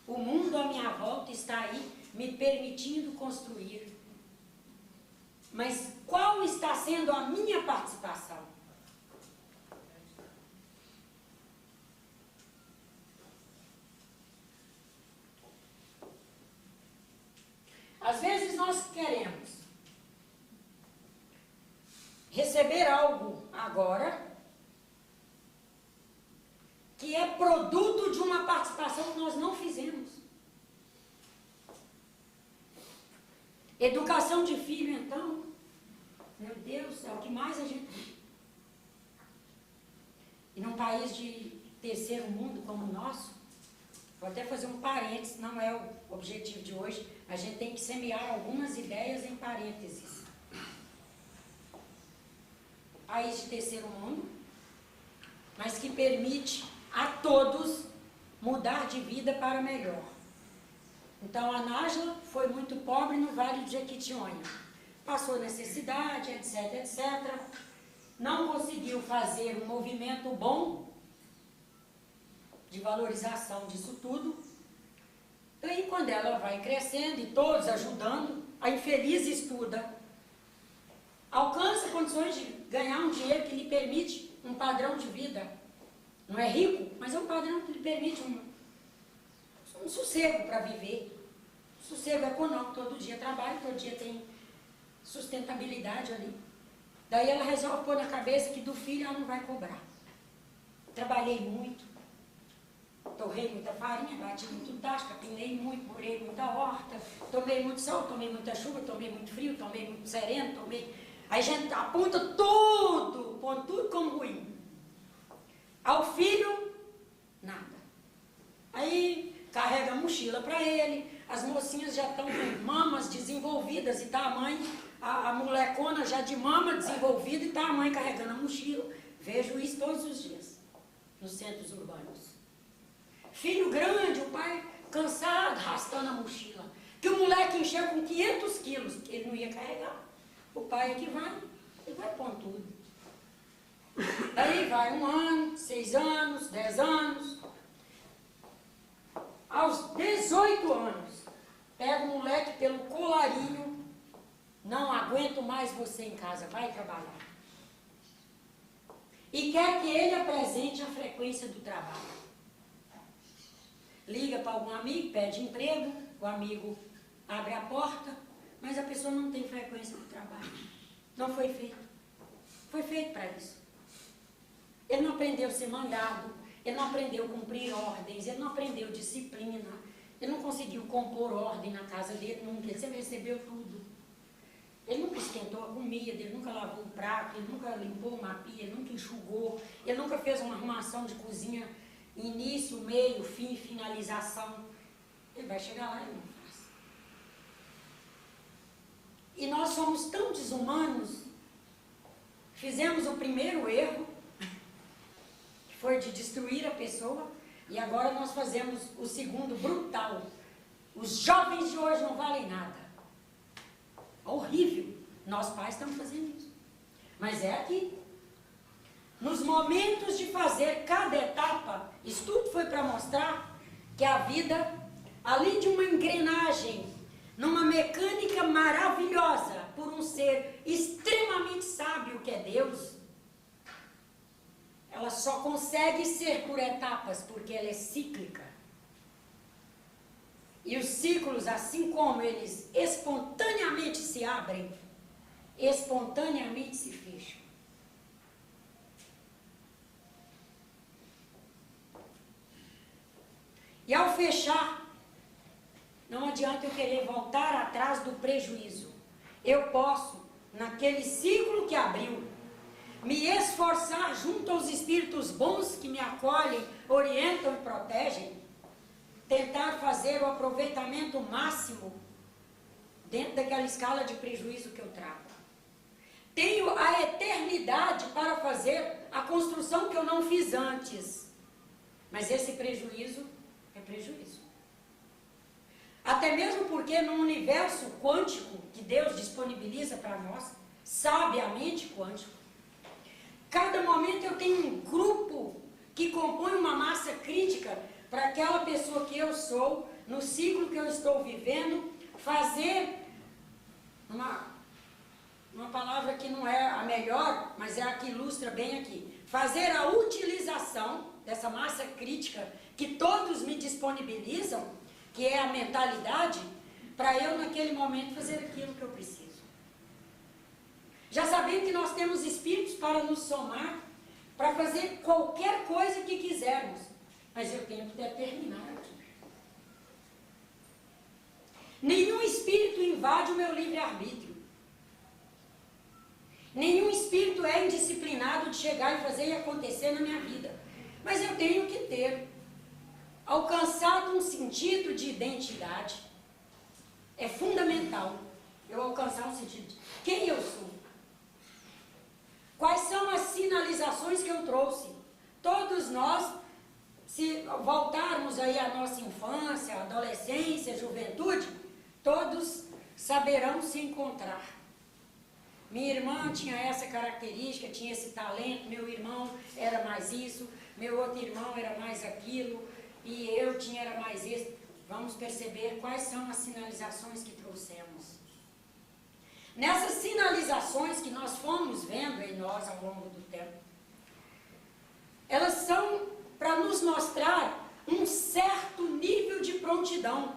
O mundo à minha volta está aí me permitindo construir. Mas qual está sendo a minha participação? Às vezes nós queremos receber algo agora que é produto de uma participação que nós não fizemos. Educação de filho, então, meu Deus, é o que mais a gente... E num país de terceiro mundo como o nosso, vou até fazer um parênteses, não é o objetivo de hoje, a gente tem que semear algumas ideias em parênteses. País de terceiro mundo, mas que permite a todos mudar de vida para melhor. Então a Nájila foi muito pobre no Vale do Jequitinhonha, passou necessidade, etc, etc, não conseguiu fazer um movimento bom de valorização disso tudo. E aí, quando ela vai crescendo e todos ajudando, a infeliz estuda, alcança condições de ganhar um dinheiro que lhe permite um padrão de vida. Não é rico, mas é um padrão que lhe permite um sossego para viver. Sossego econômico, todo dia trabalha, todo dia tem sustentabilidade ali. Daí ela resolve pôr na cabeça que do filho ela não vai cobrar. Trabalhei muito, torrei muita farinha, bati muito tacho, capinei muito, morei muita horta, tomei muito sol, tomei muita chuva, tomei muito frio, tomei muito sereno, tomei... Aí a gente aponta tudo, põe tudo como ruim. Ao filho, nada. Aí carrega a mochila para ele, as mocinhas já estão com mamas desenvolvidas e tá a mãe, a molecona já de mama desenvolvida e tá a mãe carregando a mochila. Vejo isso todos os dias, nos centros urbanos. Filho grande, o pai cansado, arrastando a mochila. Que o moleque encheu com 500 quilos, que ele não ia carregar. O pai é que vai, ele vai pôr tudo. Daí vai 1 ano, 6 anos, 10 anos. Aos 18 anos, pega o moleque pelo colarinho, não aguento mais você em casa, vai trabalhar. E quer que ele apresente a frequência do trabalho. Liga para algum amigo, pede emprego, o amigo abre a porta, mas a pessoa não tem frequência do trabalho. Não foi feito. Foi feito para isso. Ele não aprendeu a ser mandado, ele não aprendeu a cumprir ordens, ele não aprendeu disciplina, ele não conseguiu compor ordem na casa dele nunca, ele sempre recebeu tudo. Ele nunca esquentou a comida, ele nunca lavou o prato, ele nunca limpou uma pia, ele nunca enxugou, ele nunca fez uma arrumação de cozinha, início, meio, fim, finalização. Ele vai chegar lá e não faz. E nós somos tão desumanos, fizemos o primeiro erro, que foi de destruir a pessoa, e agora nós fazemos o segundo brutal. Os jovens de hoje não valem nada. Horrível. Nós pais estamos fazendo isso. Mas é aqui. Nos momentos de fazer cada etapa, isso tudo foi para mostrar que a vida, além de uma engrenagem, numa mecânica maravilhosa, por um ser extremamente sábio que é Deus, ela só consegue ser por etapas, porque ela é cíclica. E os ciclos, assim como eles espontaneamente se abrem, espontaneamente se fecham. E ao fechar, não adianta eu querer voltar atrás do prejuízo. Eu posso, naquele ciclo que abriu, me esforçar junto aos espíritos bons que me acolhem, orientam e protegem, tentar fazer o aproveitamento máximo dentro daquela escala de prejuízo que eu trago. Tenho a eternidade para fazer a construção que eu não fiz antes. Mas esse prejuízo é prejuízo. Até mesmo porque no universo quântico que Deus disponibiliza para nós, sabiamente quântico, cada momento eu tenho um grupo que compõe uma massa crítica para aquela pessoa que eu sou, no ciclo que eu estou vivendo, fazer uma palavra que não é a melhor, mas é a que ilustra bem aqui. Fazer a utilização dessa massa crítica que todos me disponibilizam, que é a mentalidade, para eu naquele momento fazer aquilo que eu preciso. Já sabendo que nós temos espíritos para nos somar, para fazer qualquer coisa que quisermos. Mas eu tenho que determinar aqui. Nenhum espírito invade o meu livre-arbítrio. Nenhum espírito é indisciplinado de chegar e fazer e acontecer na minha vida. Mas eu tenho que ter alcançado um sentido de identidade. É fundamental eu alcançar um sentido de quem eu sou. Quais são as sinalizações que eu trouxe? Todos nós, se voltarmos aí à nossa infância, adolescência, juventude, todos saberão se encontrar. Minha irmã tinha essa característica, tinha esse talento, meu irmão era mais isso, meu outro irmão era mais aquilo, e eu era mais isso. Vamos perceber quais são as sinalizações que trouxemos. Nessas sinalizações que nós fomos vendo em nós ao longo do tempo, elas são para nos mostrar um certo nível de prontidão,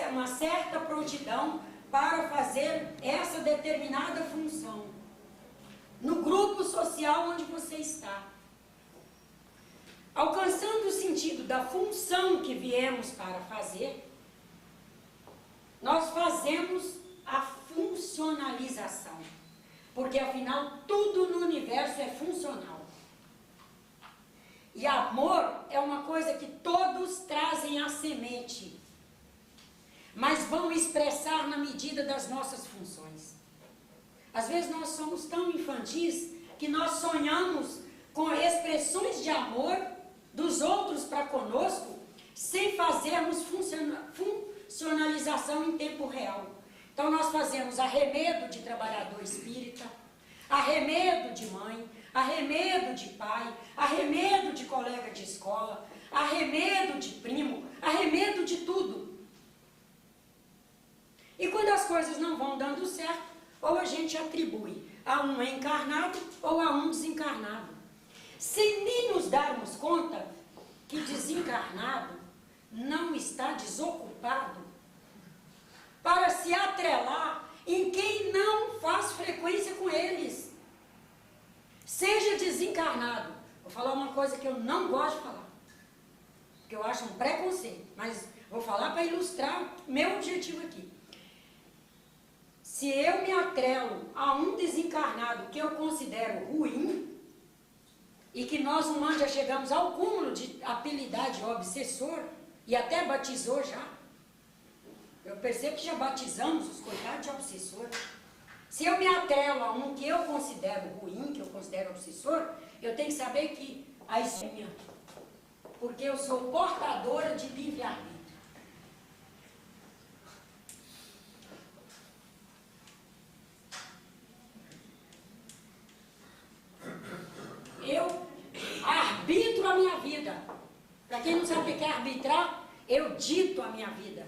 uma certa prontidão para fazer essa determinada função no grupo social onde você está. Alcançando o sentido da função que viemos para fazer, nós fazemos a funcionalização, porque afinal tudo no universo é funcional. E amor é uma coisa que todos trazem a semente, mas vão expressar na medida das nossas funções. Às vezes nós somos tão infantis que nós sonhamos com expressões de amor dos outros para conosco, sem fazermos funcionalização em tempo real. Então nós fazemos arremedo de trabalhador espírita, arremedo de mãe, arremedo de pai, arremedo de colega de escola, arremedo de primo, arremedo de tudo. E quando as coisas não vão dando certo, ou a gente atribui a um encarnado ou a um desencarnado, sem nem nos darmos conta que desencarnado não está desocupado para se atrelar em quem não faz frequência com eles. Seja desencarnado. Vou falar uma coisa que eu não gosto de falar, que eu acho um preconceito, mas vou falar para ilustrar meu objetivo aqui. Se eu me atrelo a um desencarnado que eu considero ruim, e que nós humanos já chegamos ao cúmulo de apelidar de obsessor, e até batizou já, eu percebo que já batizamos os coitados de obsessor. Se eu me atrelo a um que eu considero ruim, que eu considero obsessor, eu tenho que saber que a minha, porque eu sou portadora de livre-arbítrio. Eu arbitro a minha vida. Para quem não sabe o que é arbitrar, eu dito a minha vida.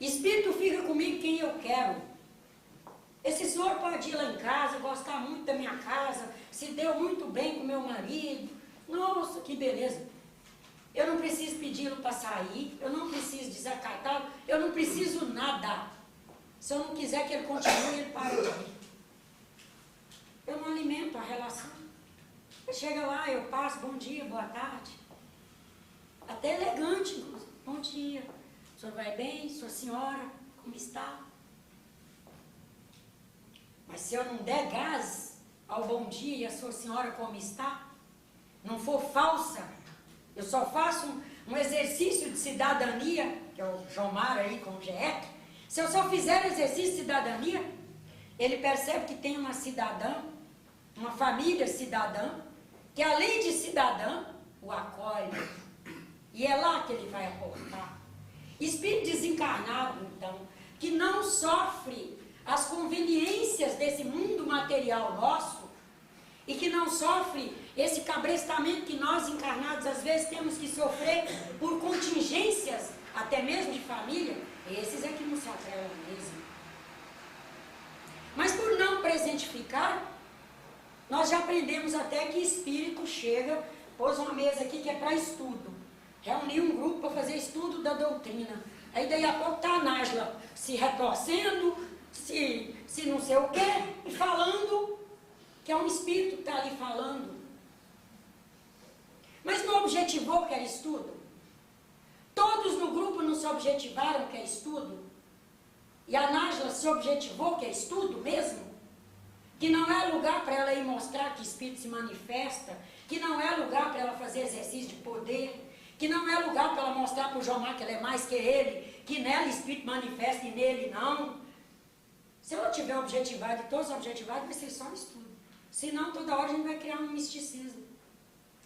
Espírito fica comigo quem eu quero. Esse senhor pode ir lá em casa, gostar muito da minha casa, se deu muito bem com meu marido. Nossa, que beleza. Eu não preciso pedi-lo para sair, eu não preciso desacatá-lo, eu não preciso nada. Se eu não quiser que ele continue, ele para de ir. Eu não alimento a relação. Chega lá, eu passo, bom dia, boa tarde. Até elegante, bom dia. O senhor vai bem? Sua senhora, como está? Mas se eu não der gás ao bom dia e a sua senhora como está, não for falsa, eu só faço um exercício de cidadania, que é o Jomar aí com o GEC. Se eu só fizer exercício de cidadania, ele percebe que tem uma cidadã, uma família cidadã, que além de cidadã, o acolhe. E é lá que ele vai aportar. Espírito desencarnado, então, que não sofre as conveniências desse mundo material nosso, e que não sofre esse cabrestamento que nós encarnados às vezes temos que sofrer por contingências, até mesmo de família, esses é que não se atrelam mesmo. Mas por não presentificar, nós já aprendemos até que espírito chega, pôs uma mesa aqui que é para estudo, reunir um grupo para fazer estudo da doutrina. Aí daí a pouco está a Nájila se retorcendo, se não sei o quê, e falando que é um espírito que está ali falando. Mas não objetivou que era estudo? Todos no grupo não se objetivaram que é estudo? E a Nájila se objetivou que é estudo mesmo? Que não é lugar para ela ir mostrar que espírito se manifesta, que não é lugar para ela fazer exercício de poder, que não é lugar para ela mostrar para o Jomar que ela é mais que ele, que nela o Espírito manifesta e nele não. Se ela tiver objetivado e todos objetivados, vai ser só um estudo. Senão, toda hora a gente vai criar um misticismo.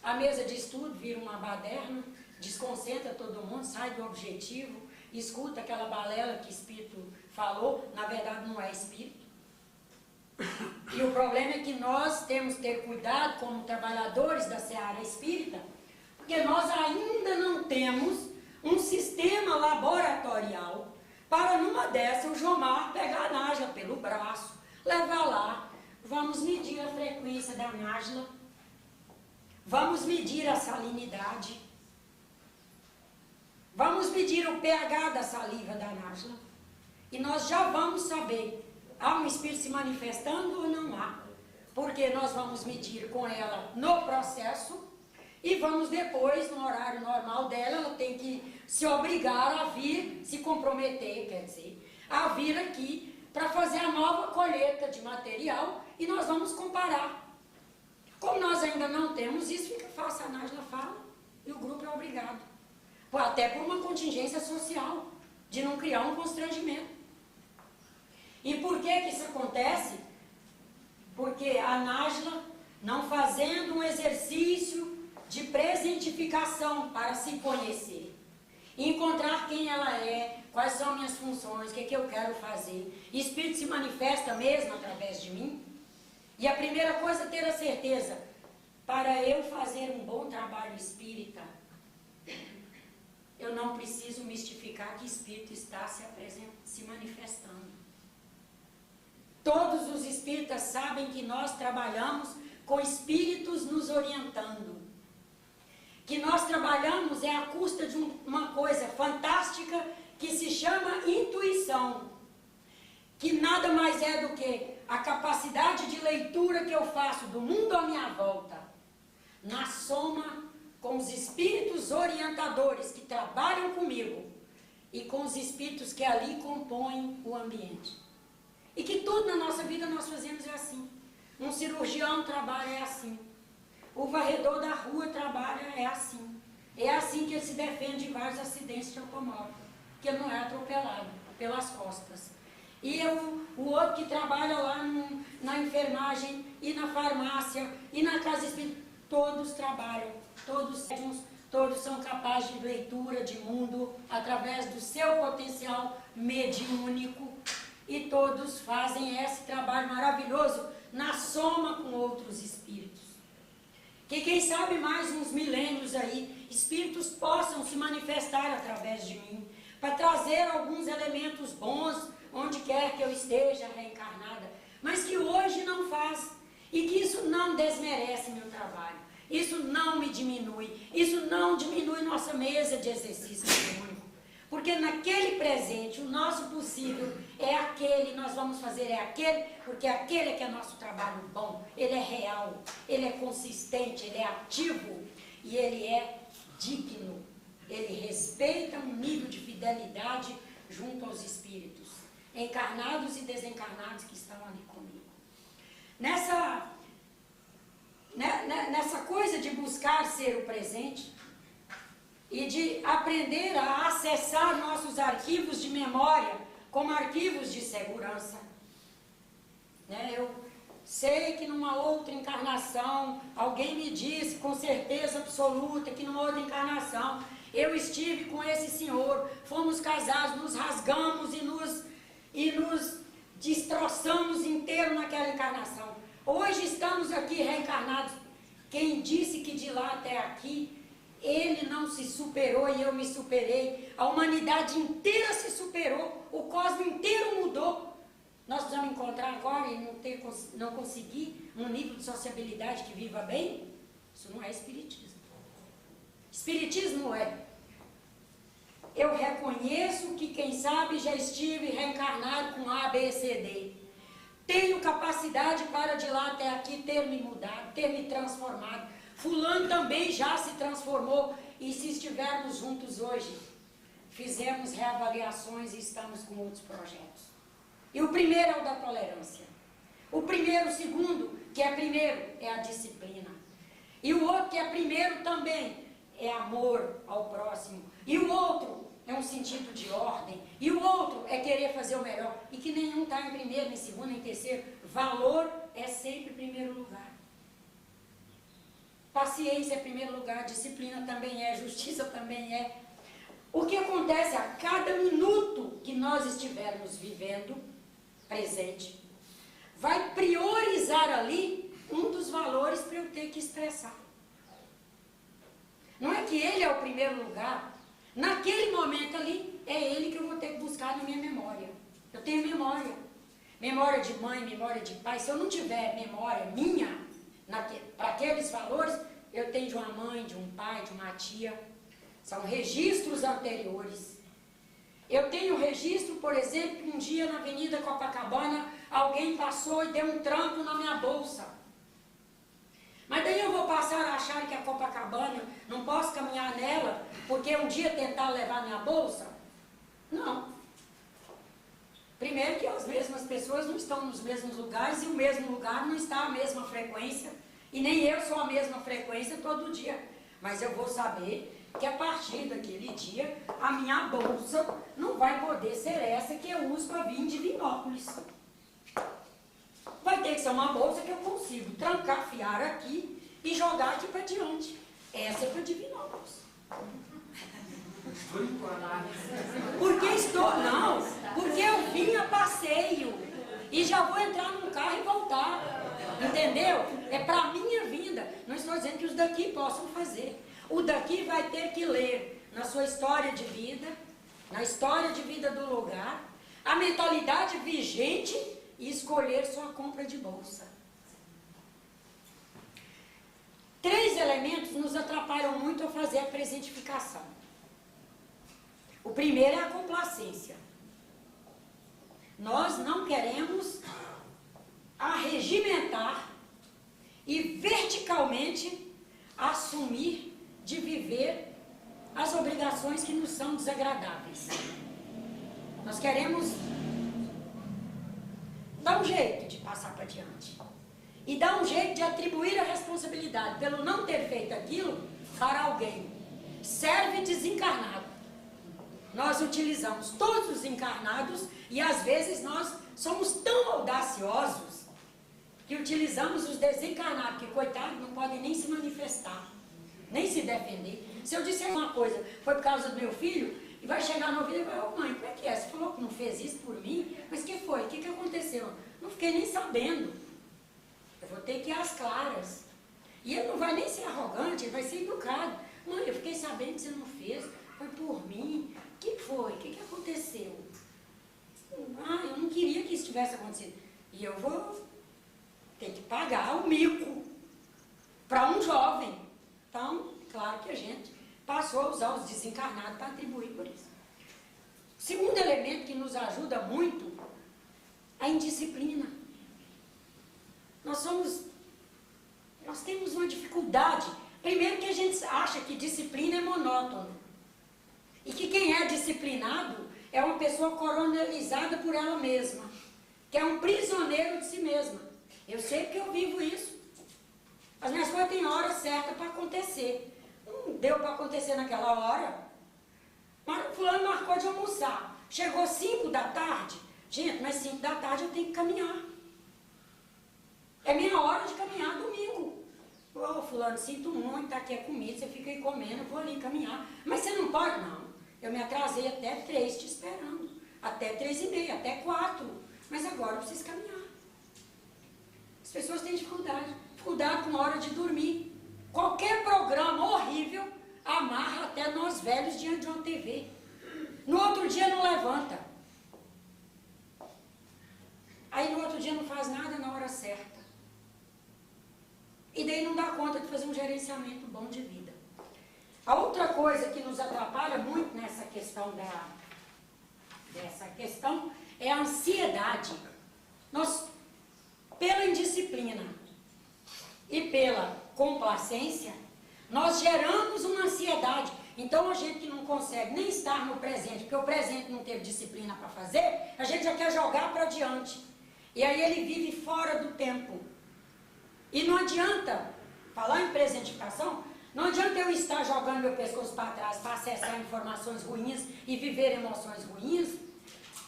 A mesa de estudo vira uma baderna, desconcentra todo mundo, sai do objetivo, escuta aquela balela que o Espírito falou, na verdade não é Espírito. E o problema é que nós temos que ter cuidado como trabalhadores da seara espírita, porque nós ainda não temos um sistema laboratorial para numa dessa o Jomar pegar a Nájila pelo braço, levar lá, vamos medir a frequência da Nájila, vamos medir a salinidade, vamos medir o pH da saliva da Nájila, e nós já vamos saber, há um espírito se manifestando ou não há, porque nós vamos medir com ela no processo, e vamos depois, no horário normal dela, ela tem que se obrigar a vir, se comprometer, quer dizer, a vir aqui para fazer a nova colheita de material e nós vamos comparar. Como nós ainda não temos isso, fica fácil, a Nájila fala e o grupo é obrigado. Até por uma contingência social, de não criar um constrangimento. E por que isso acontece? Porque a Nájila, não fazendo um exercício de presentificação para se conhecer, encontrar quem ela é, quais são minhas funções, o que eu quero fazer. Espírito se manifesta mesmo através de mim. E a primeira coisa é ter a certeza, para eu fazer um bom trabalho espírita, eu não preciso mistificar que espírito está se manifestando. Todos os espíritas sabem que nós trabalhamos com espíritos nos orientando. Que nós trabalhamos é à custa de uma coisa fantástica que se chama intuição. Que nada mais é do que a capacidade de leitura que eu faço do mundo à minha volta, na soma com os espíritos orientadores que trabalham comigo e com os espíritos que ali compõem o ambiente. E que tudo na nossa vida nós fazemos é assim. Um cirurgião trabalha é assim. O varredor da rua trabalha é assim. É assim que ele se defende de vários acidentes de automóvel, que ele não é atropelado pelas costas. E o outro que trabalha lá na enfermagem e na farmácia e na casa espírita, todos trabalham, todos são capazes de leitura de mundo através do seu potencial mediúnico e todos fazem esse trabalho maravilhoso na soma com outros espíritos. Que quem sabe mais uns milênios aí, espíritos possam se manifestar através de mim, para trazer alguns elementos bons, onde quer que eu esteja reencarnada, mas que hoje não faz, e que isso não desmerece meu trabalho, isso não me diminui, isso não diminui nossa mesa de exercício mediúnico, porque naquele presente, o nosso possível é aquele, nós vamos fazer é aquele, porque aquele é que é nosso trabalho bom, ele é real, ele é consistente, ele é ativo, e ele é digno, ele respeita um nível de fidelidade junto aos espíritos, encarnados e desencarnados que estão ali comigo. Nessa coisa de buscar ser o presente e de aprender a acessar nossos arquivos de memória como arquivos de segurança. Eu sei que numa outra encarnação, alguém me disse com certeza absoluta que numa outra encarnação eu estive com esse senhor, fomos casados, nos rasgamos e nos destroçamos inteiro naquela encarnação. Hoje estamos aqui reencarnados. Quem disse que de lá até aqui ele não se superou e eu me superei? A humanidade inteira se superou, o cosmos inteiro mudou. Nós precisamos encontrar agora e não conseguir um nível de sociabilidade que viva bem? Isso não é espiritismo. Espiritismo é: eu reconheço que quem sabe já estive reencarnado com A, B, C, D. Tenho capacidade para de lá até aqui ter me mudado, ter me transformado. Fulano também já se transformou e se estivermos juntos hoje, fizemos reavaliações e estamos com outros projetos. E o primeiro é o da tolerância. O segundo, que é primeiro, é a disciplina. E o outro que é primeiro também é amor ao próximo. E o outro é um sentido de ordem. E o outro é querer fazer o melhor. E que nenhum está em primeiro, nem segundo, nem terceiro. Valor é sempre primeiro lugar. Paciência é primeiro lugar, disciplina também é, justiça também é. O que acontece a cada minuto que nós estivermos vivendo, presente, vai priorizar ali um dos valores para eu ter que expressar. Não é que ele é o primeiro lugar, naquele momento ali, é ele que eu vou ter que buscar na minha memória. Eu tenho memória. Memória de mãe, memória de pai. Se eu não tiver memória minha, para aqueles valores, eu tenho de uma mãe, de um pai, de uma tia. São registros anteriores. Eu tenho registro, por exemplo, que um dia na Avenida Copacabana, alguém passou e deu um tranco na minha bolsa. Mas daí eu vou passar a achar que a Copacabana, não posso caminhar nela, porque um dia tentar levar minha bolsa? Não. Primeiro que as mesmas pessoas não estão nos mesmos lugares e o mesmo lugar não está a mesma frequência. E nem eu sou a mesma frequência todo dia. Mas eu vou saber que a partir daquele dia, a minha bolsa não vai poder ser essa que eu uso para vir de Divinópolis. Vai ter que ser uma bolsa que eu consigo trancafiar aqui e jogar aqui para diante. Essa é para Divinópolis. Porque eu vim a passeio e já vou entrar num carro e voltar. Entendeu? É para minha vinda. Não estou dizendo que os daqui possam fazer. O daqui vai ter que ler na sua história de vida, na história de vida do lugar, a mentalidade vigente e escolher sua compra de bolsa. 3 elementos nos atrapalham muito a fazer a presentificação. O primeiro é a complacência. Nós não queremos arregimentar e verticalmente assumir de viver as obrigações que nos são desagradáveis. Nós queremos dar um jeito de passar para diante. E dar um jeito de atribuir a responsabilidade pelo não ter feito aquilo para alguém. Serve desencarnado. Nós utilizamos todos os encarnados e às vezes nós somos tão audaciosos que utilizamos os desencarnados, que coitados não podem nem se manifestar, nem se defender. Se eu disser uma coisa, foi por causa do meu filho, e vai chegar no ouvido e vai, ô mãe, como é que é? Você falou que não fez isso por mim, mas o que foi? O que aconteceu? Não fiquei nem sabendo. Eu vou ter que ir às claras. E ele não vai nem ser arrogante, ele vai ser educado. Mãe, eu fiquei sabendo que você não fez, foi por mim. O que foi? O que aconteceu? Ah, eu não queria que isso tivesse acontecido. E eu vou ter que pagar o mico para um jovem. Então, claro que a gente passou a usar os desencarnados para atribuir por isso. O segundo elemento que nos ajuda muito, a indisciplina. Nós temos uma dificuldade. Primeiro que a gente acha que disciplina é monótono. E que quem é disciplinado é uma pessoa coronelizada por ela mesma. Que é um prisioneiro de si mesma. Eu sei que eu vivo isso. As minhas coisas têm hora certa para acontecer. Não deu para acontecer naquela hora. Mas fulano marcou de almoçar. Chegou 5 da tarde. Gente, mas 5 da tarde eu tenho que caminhar. É minha hora de caminhar domingo. Ô fulano, sinto muito, tá aqui a comida, você fica aí comendo, eu vou ali caminhar. Mas você não pode? Não. Eu me atrasei até 3 te esperando. Até 3:30, até 4. Mas agora eu preciso caminhar. As pessoas têm dificuldade. Dificuldade com a hora de dormir. Qualquer programa horrível amarra até nós velhos diante de uma TV. No outro dia não levanta. Aí no outro dia não faz nada na hora certa. E daí não dá conta de fazer um gerenciamento bom de vida. A outra coisa que nos atrapalha muito nessa questão é a ansiedade. Nós, pela indisciplina e pela complacência, nós geramos uma ansiedade. Então a gente que não consegue nem estar no presente, porque o presente não teve disciplina para fazer, a gente já quer jogar para diante. E aí ele vive fora do tempo. E não adianta Falar em presentificação, não adianta eu estar jogando meu pescoço para trás para acessar informações ruins e viver emoções ruins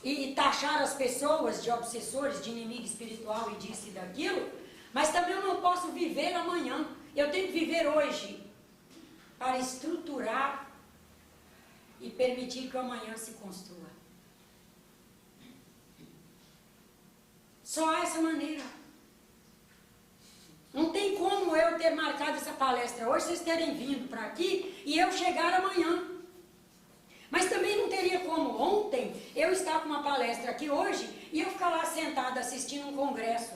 e taxar as pessoas de obsessores, de inimigo espiritual e disso e daquilo, mas também eu não posso viver amanhã. Eu tenho que viver hoje para estruturar e permitir que o amanhã se construa. Só há essa maneira. Não tem como eu ter marcado essa palestra hoje, vocês terem vindo para aqui e eu chegar amanhã. Mas também não teria como ontem eu estar com uma palestra aqui hoje e eu ficar lá sentada assistindo um congresso.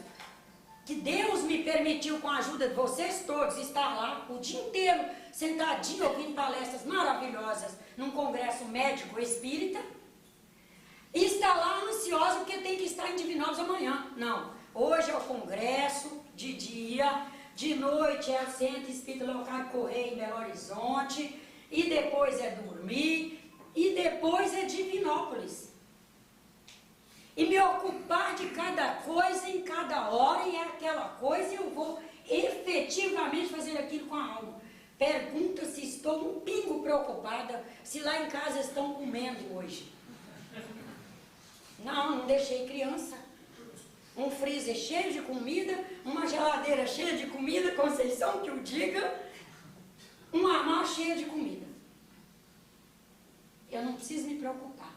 Que Deus me permitiu, com a ajuda de vocês todos, estar lá o dia inteiro, sentadinho, ouvindo palestras maravilhosas num congresso médico espírita. E estar lá ansiosa porque tem que estar em Divinópolis amanhã. Não, hoje é o congresso de dia, de noite é o Centro Espírita Local de Correia em Belo Horizonte, e depois é dormir, e depois é Divinópolis. E me ocupar de cada coisa em cada hora, e é aquela coisa eu vou efetivamente fazer aquilo com a alma. Pergunta se estou um pingo preocupada, se lá em casa estão comendo hoje. Não deixei criança. Um freezer cheio de comida, uma geladeira cheia de comida, Conceição que o diga, um armário cheio de comida. Eu não preciso me preocupar.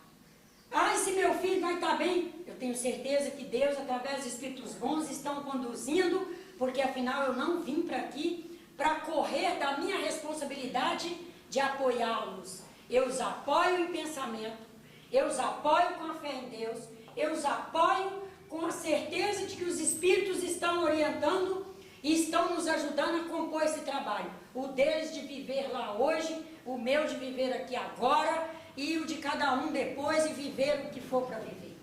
Ah, se meu filho vai estar bem? Eu tenho certeza que Deus, através dos Espíritos bons, estão conduzindo, porque afinal eu não vim para aqui para correr da minha responsabilidade de apoiá-los. Eu os apoio em pensamento, eu os apoio com a fé em Deus, eu os apoio com a certeza de que os Espíritos estão orientando e estão nos ajudando a compor esse trabalho. O deles de viver lá hoje, o meu de viver aqui agora, e o de cada um depois e viver o que for para viver.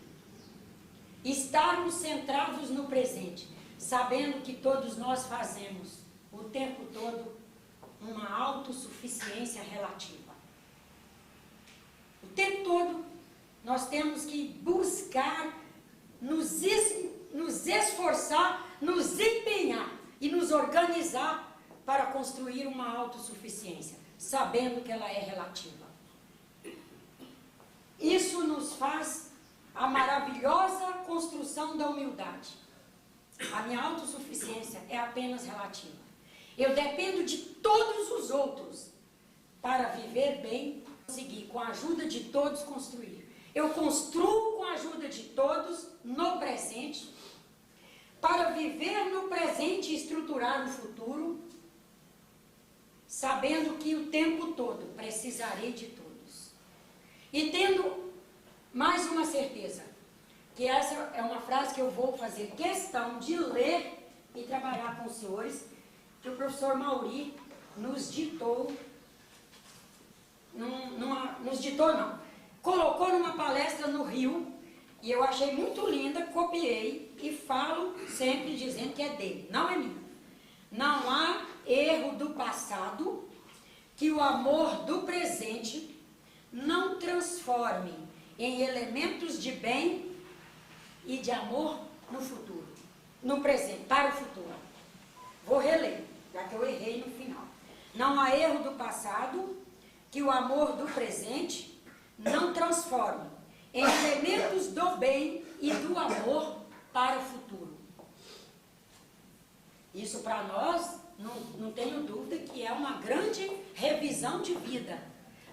Estarmos centrados no presente, sabendo que todos nós fazemos o tempo todo uma autossuficiência relativa. O tempo todo nós temos que buscar nos esforçar, nos empenhar e nos organizar para construir uma autossuficiência, sabendo que ela é relativa. Isso nos faz a maravilhosa construção da humildade. A minha autossuficiência é apenas relativa. Eu dependo de todos os outros para viver bem, conseguir com a ajuda de todos construir. Eu construo com a ajuda de todos no presente, para viver no presente e estruturar o futuro, sabendo que o tempo todo precisarei de todos. E tendo mais uma certeza, que essa é uma frase que eu vou fazer questão de ler e trabalhar com os senhores, que o professor Mauri nos ditou, colocou numa palestra no Rio, e eu achei muito linda, copiei e falo sempre dizendo que é dele, não é minha. Não há erro do passado que o amor do presente não transforme em elementos de bem e de amor no futuro, no presente, para o futuro. Vou reler, já que eu errei no final. Não há erro do passado que o amor do presente não transforme em elementos do bem e do amor para o futuro. Isso para nós, não tenho dúvida que é uma grande revisão de vida.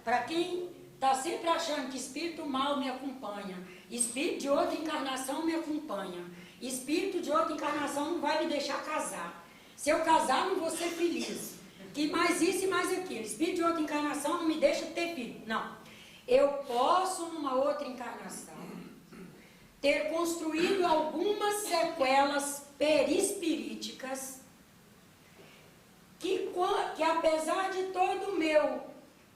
Para quem está sempre achando que espírito mal me acompanha, espírito de outra encarnação me acompanha, espírito de outra encarnação não vai me deixar casar. Se eu casar, não vou ser feliz. Que mais isso e mais aquilo. Espírito de outra encarnação não me deixa ter filho. Não. Eu posso, numa outra encarnação, ter construído algumas sequelas perispiríticas que apesar de todo o meu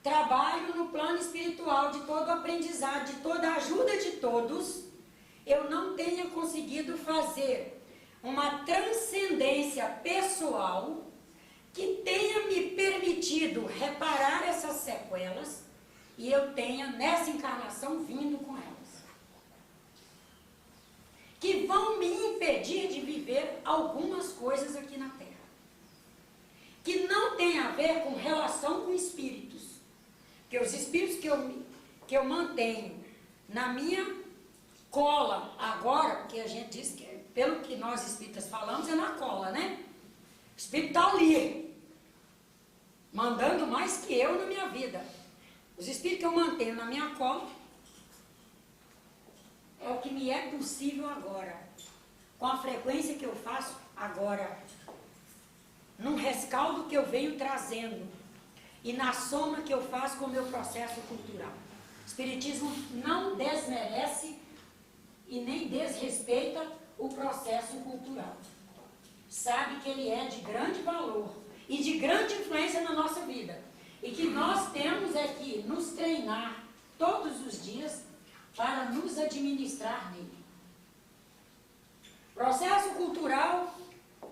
trabalho no plano espiritual, de todo o aprendizado, de toda a ajuda de todos, eu não tenha conseguido fazer uma transcendência pessoal que tenha me permitido reparar essas sequelas e eu tenha nessa encarnação vindo com elas, que vão me impedir de viver algumas coisas aqui na Terra. Porque os espíritos que eu mantenho na minha cola agora, que a gente diz que, pelo que nós espíritas falamos, é na cola, né? O espírito está ali, mandando mais que eu na minha vida. Os espíritos que eu mantenho na minha cola é o que me é possível agora, com a frequência que eu faço agora, num rescaldo que eu venho trazendo e na soma que eu faço com o meu processo cultural. O Espiritismo não desmerece e nem desrespeita o processo cultural. Sabe que ele é de grande valor e de grande influência na nossa vida. E que nós temos é que nos treinar todos os dias para nos administrar nele. Processo cultural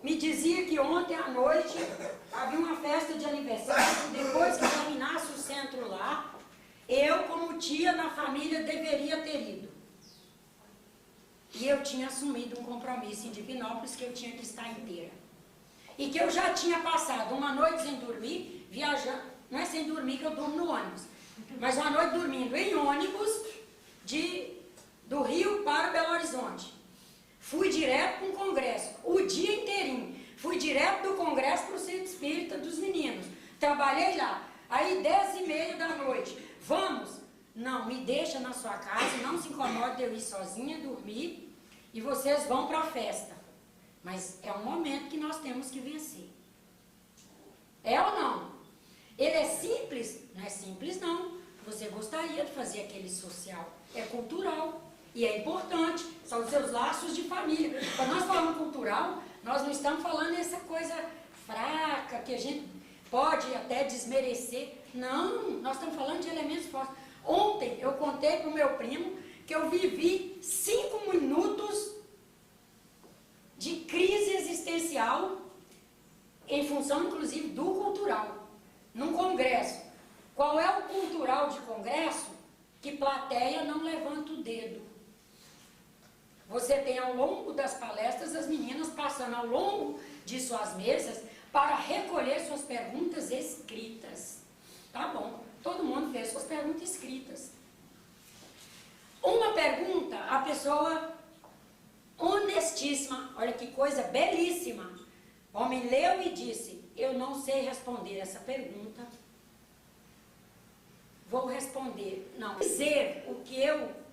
me dizia que ontem à noite havia uma festa de aniversário, depois que terminasse o centro lá, eu como tia na família deveria ter ido. E eu tinha assumido um compromisso em Divinópolis que eu tinha que estar inteira. E que eu já tinha passado uma noite sem dormir, viajando, não é sem dormir que eu durmo no ônibus, mas uma noite dormindo em ônibus do Rio para Belo Horizonte. Fui direto para um congresso, o dia inteirinho. Fui direto do congresso para o centro espírita dos meninos. Trabalhei lá. Aí 10h30 da noite, vamos? Não, me deixa na sua casa, não se incomode de eu ir sozinha, dormir, e vocês vão para a festa. Mas é um momento que nós temos que vencer. É ou não? Ele é simples? Não é simples não. Você gostaria de fazer aquele social. É cultural. E é importante. São os seus laços de família. Quando nós falamos cultural, nós não estamos falando essa coisa fraca, que a gente pode até desmerecer. Não, nós estamos falando de elementos fortes. Ontem eu contei para o meu primo que eu vivi 5 minutos de crise existencial em função, inclusive, do cultural, num congresso. Qual é o cultural de congresso que plateia não levanta o dedo? Você tem ao longo das palestras as meninas passando ao longo de suas mesas para recolher suas perguntas escritas. Tá bom, todo mundo fez suas perguntas escritas. Uma pergunta, a pessoa honestíssima, olha que coisa belíssima. O homem leu e disse: eu não sei responder essa pergunta. Vou responder, não, dizer o que eu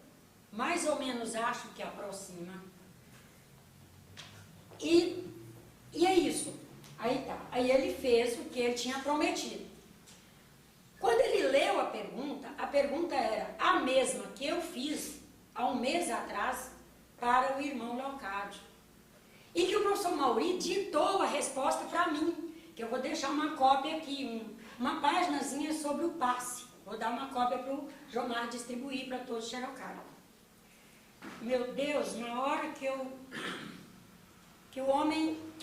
mais ou menos acho que aproxima. E é isso. Aí tá. Aí ele fez o que ele tinha prometido. Quando ele leu a pergunta era a mesma que eu fiz há um mês atrás para o irmão Leocádio. E que o professor Mauri ditou a resposta para mim, que eu vou deixar uma cópia aqui, uma páginazinha sobre o passe. Vou dar uma cópia para o Jomar distribuir para todos os xerocados. Meu Deus, na hora que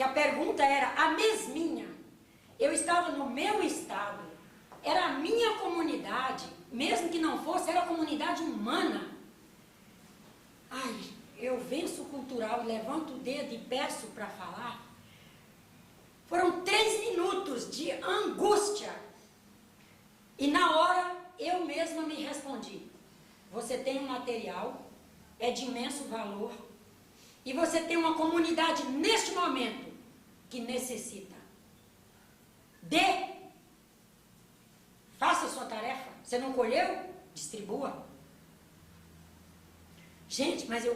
a pergunta era a mesminha, eu estava no meu estado, era a minha comunidade, mesmo que não fosse, era a comunidade humana. Ai, eu venço o cultural, levanto o dedo e peço para falar. Foram 3 minutos de angústia. E na hora, eu mesma me respondi: você tem um material, é de imenso valor, e você tem uma comunidade neste momento que necessita. Faça a sua tarefa. Você não colheu? Distribua. Gente, mas eu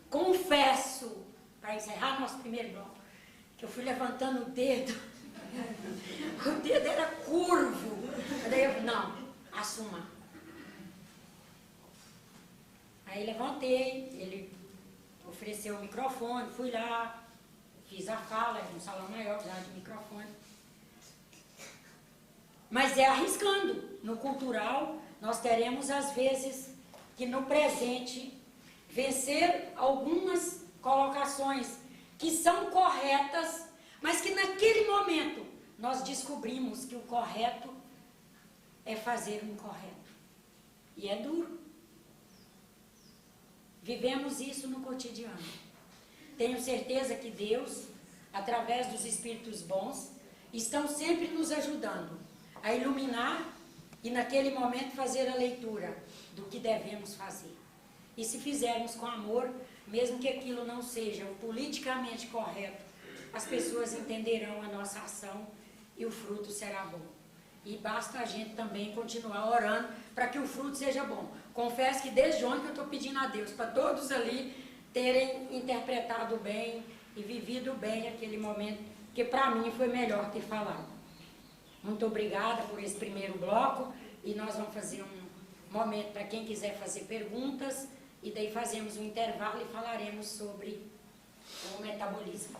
confesso, para encerrar nosso primeiro bloco, que eu fui levantando o dedo. O dedo era curvo. Daí eu, não, assuma. Aí levantei, ele ofereceu o microfone, fui lá, fiz a fala, era um salão maior, precisava de microfone. Mas é arriscando. No cultural, nós teremos às vezes que no presente vencer algumas colocações que são corretas, mas que naquele momento nós descobrimos que o correto é fazer o incorreto. E é duro. Vivemos isso no cotidiano. Tenho certeza que Deus, através dos espíritos bons, estão sempre nos ajudando a iluminar e naquele momento fazer a leitura do que devemos fazer. E se fizermos com amor, mesmo que aquilo não seja o politicamente correto, as pessoas entenderão a nossa ação e o fruto será bom. E basta a gente também continuar orando para que o fruto seja bom. Confesso que desde ontem eu estou pedindo a Deus para todos ali terem interpretado bem e vivido bem aquele momento, que para mim foi melhor ter falado. Muito obrigada por esse primeiro bloco e nós vamos fazer um momento para quem quiser fazer perguntas e daí fazemos um intervalo e falaremos sobre o metabolismo.